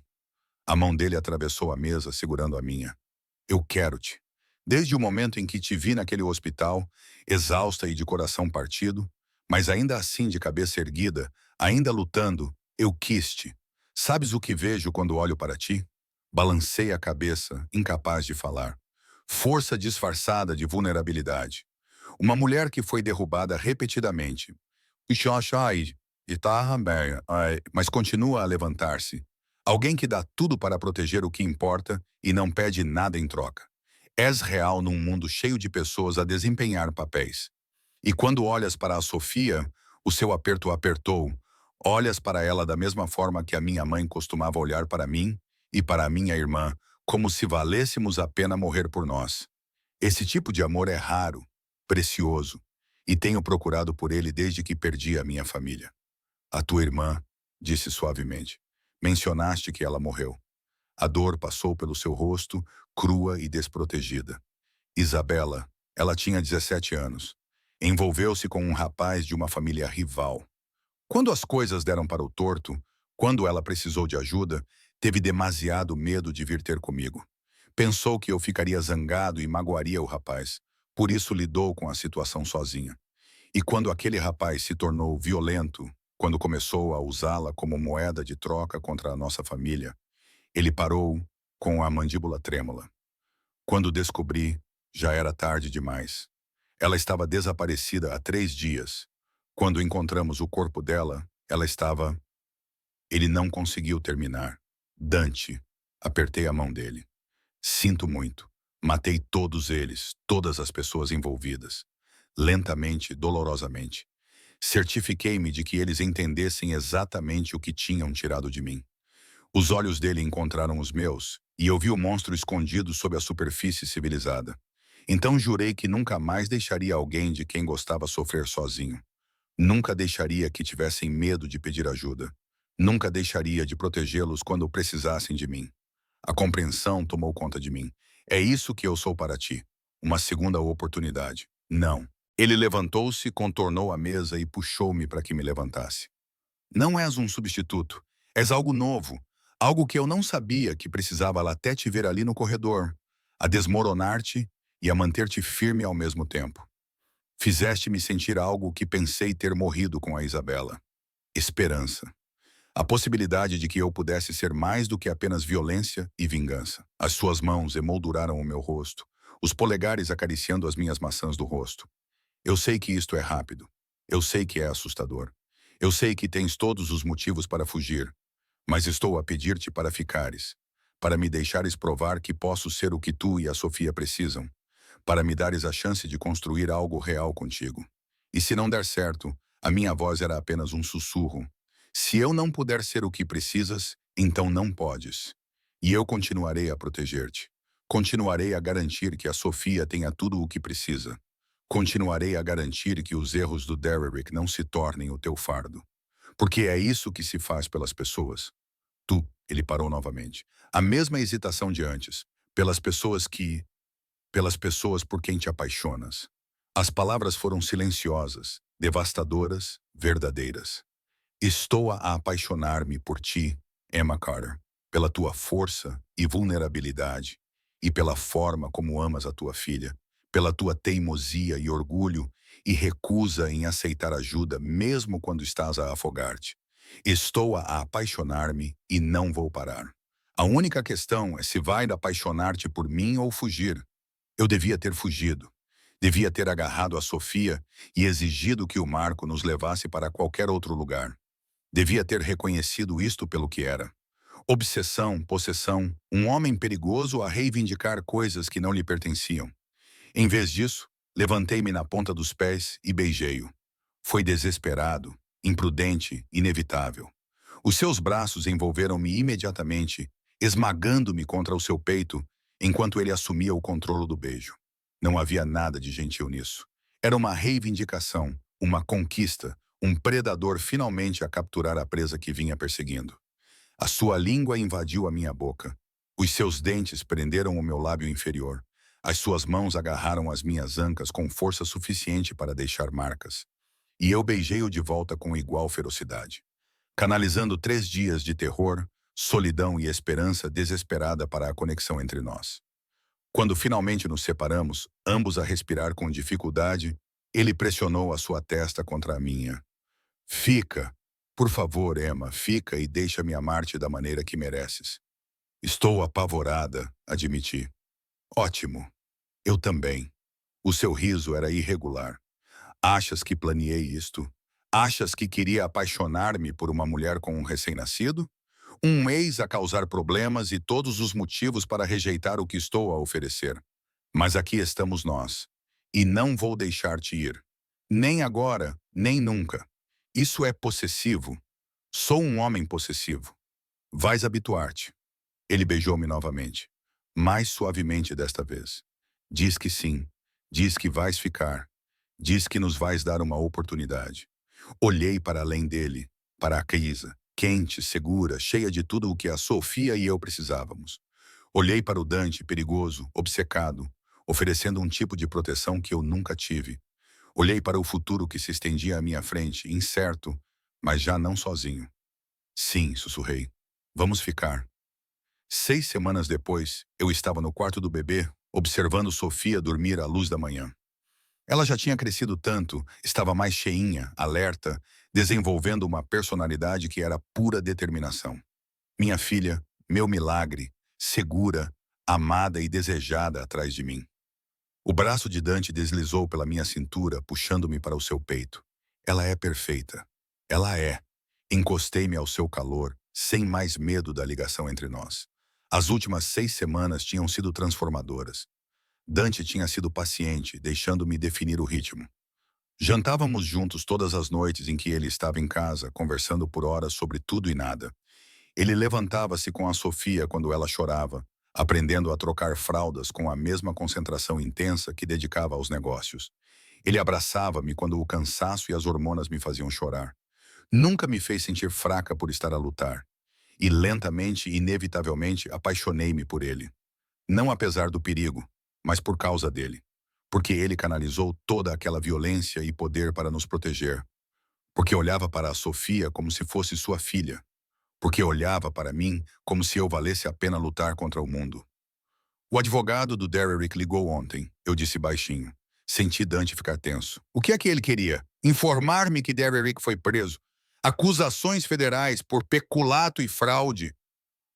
A mão dele atravessou a mesa, segurando a minha. Eu quero-te. Desde o momento em que te vi naquele hospital, exausta e de coração partido, mas ainda assim de cabeça erguida, ainda lutando, eu quis-te. Sabes o que vejo quando olho para ti? Balancei a cabeça, incapaz de falar. Força disfarçada de vulnerabilidade. Uma mulher que foi derrubada repetidamente. Ixaxai, Itahambeia, mas continua a levantar-se. Alguém que dá tudo para proteger o que importa e não pede nada em troca. És real num mundo cheio de pessoas a desempenhar papéis. E quando olhas para a Sofia, o seu aperto apertou. Olhas para ela da mesma forma que a minha mãe costumava olhar para mim e para a minha irmã, como se valêssemos a pena morrer por nós. Esse tipo de amor é raro, precioso, e tenho procurado por ele desde que perdi a minha família. A tua irmã, disse suavemente, mencionaste que ela morreu. A dor passou pelo seu rosto, crua e desprotegida. Isabela, ela tinha 17 anos. Envolveu-se com um rapaz de uma família rival. Quando as coisas deram para o torto, quando ela precisou de ajuda, teve demasiado medo de vir ter comigo. Pensou que eu ficaria zangado e magoaria o rapaz. Por isso lidou com a situação sozinha. E quando aquele rapaz se tornou violento, quando começou a usá-la como moeda de troca contra a nossa família, ele parou com a mandíbula trêmula. Quando descobri, já era tarde demais. Ela estava desaparecida há 3 dias. Quando encontramos o corpo dela, ela estava... Ele não conseguiu terminar. Dante. Apertei a mão dele. Sinto muito. Matei todos eles, todas as pessoas envolvidas. Lentamente, dolorosamente. Certifiquei-me de que eles entendessem exatamente o que tinham tirado de mim. Os olhos dele encontraram os meus, e eu vi o monstro escondido sob a superfície civilizada. Então jurei que nunca mais deixaria alguém de quem gostava sofrer sozinho. Nunca deixaria que tivessem medo de pedir ajuda. Nunca deixaria de protegê-los quando precisassem de mim. A compreensão tomou conta de mim. É isso que eu sou para ti. Uma segunda oportunidade. Não. Ele levantou-se, contornou a mesa e puxou-me para que me levantasse. Não és um substituto. És algo novo. Algo que eu não sabia que precisava até te ver ali no corredor. A desmoronar-te e a manter-te firme ao mesmo tempo. Fizeste-me sentir algo que pensei ter morrido com a Isabela. Esperança. A possibilidade de que eu pudesse ser mais do que apenas violência e vingança. As suas mãos emolduraram o meu rosto, os polegares acariciando as minhas maçãs do rosto. Eu sei que isto é rápido. Eu sei que é assustador. Eu sei que tens todos os motivos para fugir, mas estou a pedir-te para ficares, para me deixares provar que posso ser o que tu e a Sofia precisam, para me dares a chance de construir algo real contigo. E se não der certo, a minha voz era apenas um sussurro. Se eu não puder ser o que precisas, então não podes. E eu continuarei a proteger-te. Continuarei a garantir que a Sofia tenha tudo o que precisa. Continuarei a garantir que os erros do Derrick não se tornem o teu fardo. Porque é isso que se faz pelas pessoas. Ele parou novamente. A mesma hesitação de antes. Pelas pessoas que... Pelas pessoas por quem te apaixonas. As palavras foram silenciosas, devastadoras, verdadeiras. Estou a apaixonar-me por ti, Emma Carter, pela tua força e vulnerabilidade, e pela forma como amas a tua filha, pela tua teimosia e orgulho e recusa em aceitar ajuda mesmo quando estás a afogar-te. Estou a apaixonar-me e não vou parar. A única questão é se vai apaixonar-te por mim ou fugir. Eu devia ter fugido. Devia ter agarrado a Sofia e exigido que o Marco nos levasse para qualquer outro lugar. Devia ter reconhecido isto pelo que era. Obsessão, possessão, um homem perigoso a reivindicar coisas que não lhe pertenciam. Em vez disso, levantei-me na ponta dos pés e beijei-o. Foi desesperado, imprudente, inevitável. Os seus braços envolveram-me imediatamente, esmagando-me contra o seu peito, enquanto ele assumia o controle do beijo. Não havia nada de gentil nisso. Era uma reivindicação, uma conquista, um predador finalmente a capturar a presa que vinha perseguindo. A sua língua invadiu a minha boca. Os seus dentes prenderam o meu lábio inferior. As suas mãos agarraram as minhas ancas com força suficiente para deixar marcas. E eu beijei-o de volta com igual ferocidade, canalizando 3 dias de terror, solidão e esperança desesperada para a conexão entre nós. Quando finalmente nos separamos, ambos a respirar com dificuldade, ele pressionou a sua testa contra a minha. Fica. Por favor, Emma, fica e deixa-me amar-te da maneira que mereces. Estou apavorada, admiti. Ótimo. Eu também. O seu riso era irregular. Achas que planeei isto? Achas que queria apaixonar-me por uma mulher com um recém-nascido? Um ex a causar problemas e todos os motivos para rejeitar o que estou a oferecer. Mas aqui estamos nós. E não vou deixar-te ir. Nem agora, nem nunca. Isso é possessivo. Sou um homem possessivo. Vais habituar-te. Ele beijou-me novamente, mais suavemente desta vez. Diz que sim. Diz que vais ficar. Diz que nos vais dar uma oportunidade. Olhei para além dele, para a Keisa, quente, segura, cheia de tudo o que a Sofia e eu precisávamos. Olhei para o Dante, perigoso, obcecado, oferecendo um tipo de proteção que eu nunca tive. Olhei para o futuro que se estendia à minha frente, incerto, mas já não sozinho. Sim, sussurrei. Vamos ficar. 6 semanas depois, eu estava no quarto do bebê, observando Sofia dormir à luz da manhã. Ela já tinha crescido tanto, estava mais cheinha, alerta, desenvolvendo uma personalidade que era pura determinação. Minha filha, meu milagre, segura, amada e desejada atrás de mim. O braço de Dante deslizou pela minha cintura, puxando-me para o seu peito. Ela é perfeita. Ela é. Encostei-me ao seu calor, sem mais medo da ligação entre nós. As últimas 6 semanas tinham sido transformadoras. Dante tinha sido paciente, deixando-me definir o ritmo. Jantávamos juntos todas as noites em que ele estava em casa, conversando por horas sobre tudo e nada. Ele levantava-se com a Sofia quando ela chorava, aprendendo a trocar fraldas com a mesma concentração intensa que dedicava aos negócios. Ele abraçava-me quando o cansaço e as hormonas me faziam chorar. Nunca me fez sentir fraca por estar a lutar. E lentamente e inevitavelmente apaixonei-me por ele. Não apesar do perigo, mas por causa dele. Porque ele canalizou toda aquela violência e poder para nos proteger. Porque olhava para a Sofia como se fosse sua filha. Porque olhava para mim como se eu valesse a pena lutar contra o mundo. O advogado do Derrick ligou ontem, eu disse baixinho. Senti Dante ficar tenso. O que é que ele queria? Informar-me que Derrick foi preso. Acusações federais por peculato e fraude.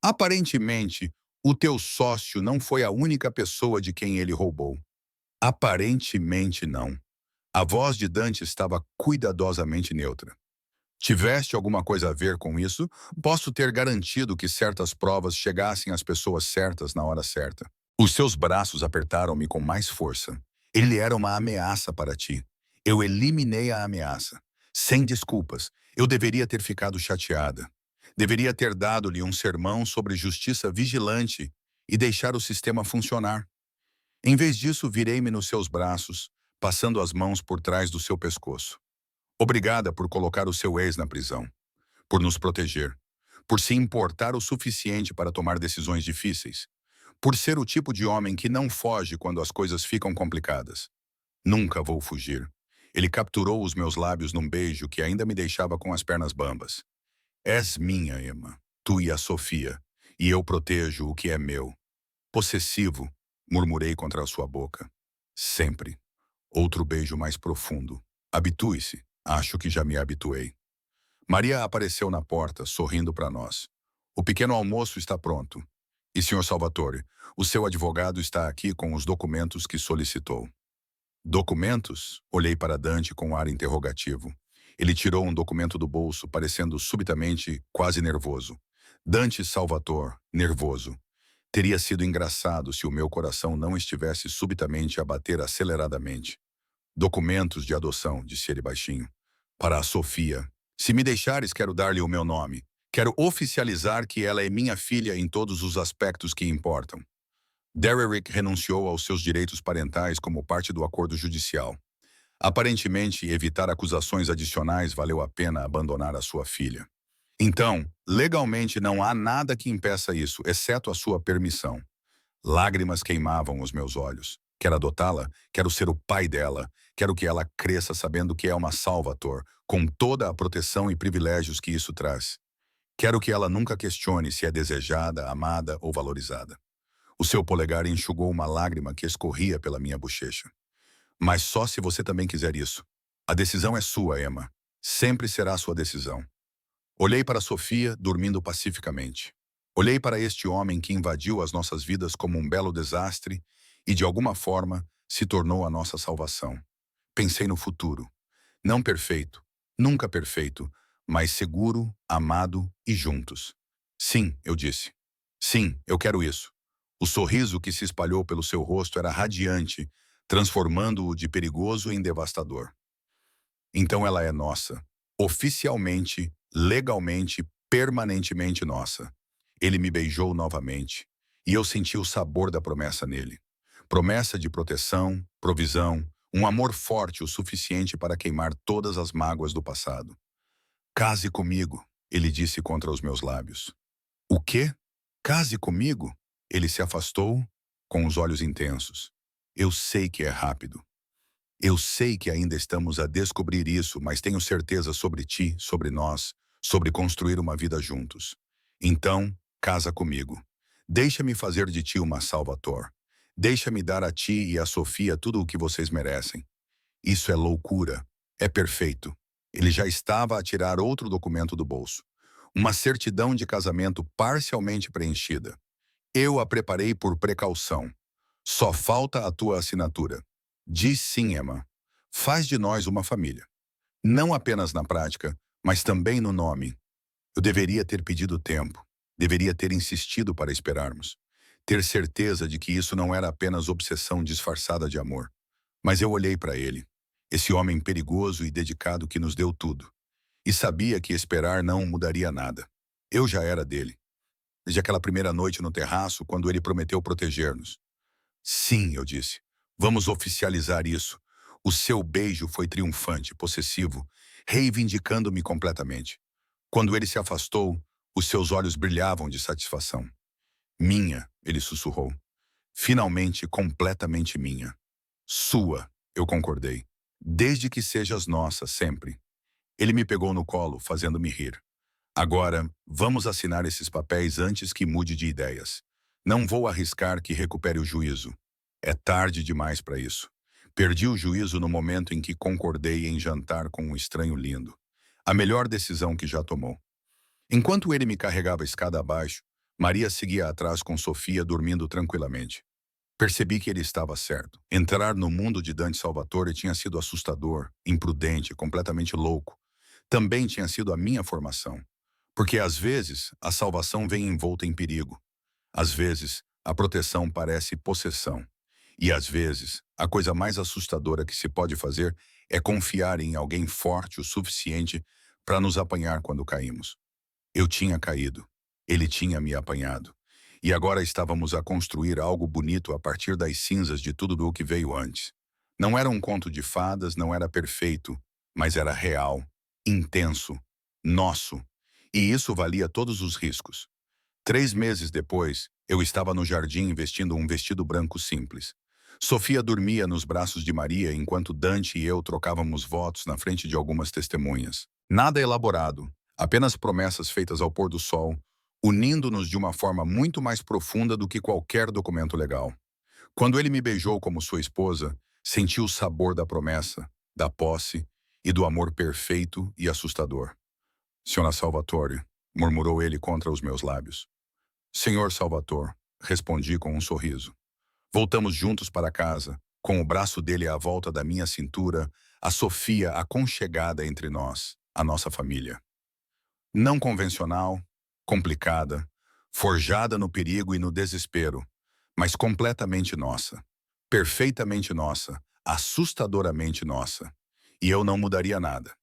Aparentemente, o teu sócio não foi a única pessoa de quem ele roubou. Aparentemente não. A voz de Dante estava cuidadosamente neutra. Tiveste alguma coisa a ver com isso? Posso ter garantido que certas provas chegassem às pessoas certas na hora certa. Os seus braços apertaram-me com mais força. Ele era uma ameaça para ti. Eu eliminei a ameaça. Sem desculpas. Eu deveria ter ficado chateada. Deveria ter dado-lhe um sermão sobre justiça vigilante e deixar o sistema funcionar. Em vez disso, virei-me nos seus braços, passando as mãos por trás do seu pescoço. Obrigada por colocar o seu ex na prisão, por nos proteger, por se importar o suficiente para tomar decisões difíceis, por ser o tipo de homem que não foge quando as coisas ficam complicadas. Nunca vou fugir. Ele capturou os meus lábios num beijo que ainda me deixava com as pernas bambas. És minha, Emma, tu e a Sofia, e eu protejo o que é meu. Possessivo, murmurei contra a sua boca. Sempre. Outro beijo mais profundo. Habitue-se. Acho que já me habituei. Maria apareceu na porta, sorrindo para nós. O pequeno almoço está pronto. E, Sr. Salvatore, o seu advogado está aqui com os documentos que solicitou. Documentos? Olhei para Dante com ar interrogativo. Ele tirou um documento do bolso, parecendo subitamente quase nervoso. Dante Salvatore, nervoso. Teria sido engraçado se o meu coração não estivesse subitamente a bater aceleradamente. Documentos de adoção, disse ele baixinho. Para a Sofia. Se me deixares, quero dar-lhe o meu nome. Quero oficializar que ela é minha filha em todos os aspectos que importam. Derrick renunciou aos seus direitos parentais como parte do acordo judicial. Aparentemente, evitar acusações adicionais valeu a pena abandonar a sua filha. Então, legalmente não há nada que impeça isso, exceto a sua permissão. Lágrimas queimavam os meus olhos. Quero adotá-la, quero ser o pai dela, quero que ela cresça sabendo que é uma Salvatore, com toda a proteção e privilégios que isso traz. Quero que ela nunca questione se é desejada, amada ou valorizada. O seu polegar enxugou uma lágrima que escorria pela minha bochecha. Mas só se você também quiser isso. A decisão é sua, Emma. Sempre será sua decisão. Olhei para Sofia, dormindo pacificamente. Olhei para este homem que invadiu as nossas vidas como um belo desastre e, de alguma forma, se tornou a nossa salvação. Pensei no futuro. Não perfeito, nunca perfeito, mas seguro, amado e juntos. Sim, eu disse. Sim, eu quero isso. O sorriso que se espalhou pelo seu rosto era radiante, transformando-o de perigoso em devastador. Então ela é nossa. Oficialmente, legalmente, permanentemente nossa. Ele me beijou novamente, e eu senti o sabor da promessa nele. Promessa de proteção, provisão, um amor forte o suficiente para queimar todas as mágoas do passado. Case comigo, ele disse contra os meus lábios. O quê? Case comigo? Ele se afastou, com os olhos intensos. Eu sei que é rápido. Eu sei que ainda estamos a descobrir isso, mas tenho certeza sobre ti, sobre nós, sobre construir uma vida juntos. Então, casa comigo. Deixa-me fazer de ti uma Salvador. Deixa-me dar a ti e a Sofia tudo o que vocês merecem. Isso é loucura. É perfeito. Ele já estava a tirar outro documento do bolso. Uma certidão de casamento parcialmente preenchida. Eu a preparei por precaução. Só falta a tua assinatura. Diz sim, Emma. Faz de nós uma família. Não apenas na prática, mas também no nome. Eu deveria ter pedido tempo. Deveria ter insistido para esperarmos. Ter certeza de que isso não era apenas obsessão disfarçada de amor. Mas eu olhei para ele, esse homem perigoso e dedicado que nos deu tudo. E sabia que esperar não mudaria nada. Eu já era dele. Desde aquela primeira noite no terraço, quando ele prometeu proteger-nos. Sim, eu disse. Vamos oficializar isso. O seu beijo foi triunfante, possessivo, reivindicando-me completamente. Quando ele se afastou, os seus olhos brilhavam de satisfação. Minha, ele sussurrou. Finalmente, completamente minha. Sua, eu concordei. Desde que sejas nossa, sempre. Ele me pegou no colo, fazendo-me rir. Agora, vamos assinar esses papéis antes que mude de ideias. Não vou arriscar que recupere o juízo. É tarde demais para isso. Perdi o juízo no momento em que concordei em jantar com um estranho lindo. A melhor decisão que já tomou. Enquanto ele me carregava a escada abaixo, Maria seguia atrás com Sofia dormindo tranquilamente. Percebi que ele estava certo. Entrar no mundo de Dante Salvatore tinha sido assustador, imprudente, completamente louco. Também tinha sido a minha formação. Porque às vezes a salvação vem envolta em perigo. Às vezes a proteção parece possessão. E às vezes a coisa mais assustadora que se pode fazer é confiar em alguém forte o suficiente para nos apanhar quando caímos. Eu tinha caído. Ele tinha me apanhado. E agora estávamos a construir algo bonito a partir das cinzas de tudo do que veio antes. Não era um conto de fadas, não era perfeito, mas era real, intenso, nosso. E isso valia todos os riscos. 3 meses depois, eu estava no jardim vestindo um vestido branco simples. Sofia dormia nos braços de Maria enquanto Dante e eu trocávamos votos na frente de algumas testemunhas. Nada elaborado, apenas promessas feitas ao pôr do sol, unindo-nos de uma forma muito mais profunda do que qualquer documento legal. Quando ele me beijou como sua esposa, senti o sabor da promessa, da posse e do amor perfeito e assustador. Senhora Salvatore, murmurou ele contra os meus lábios. Senhor Salvatore, respondi com um sorriso. Voltamos juntos para casa, com o braço dele à volta da minha cintura, a Sofia aconchegada entre nós, a nossa família. Não convencional, complicada, forjada no perigo e no desespero, mas completamente nossa, perfeitamente nossa, assustadoramente nossa. E eu não mudaria nada.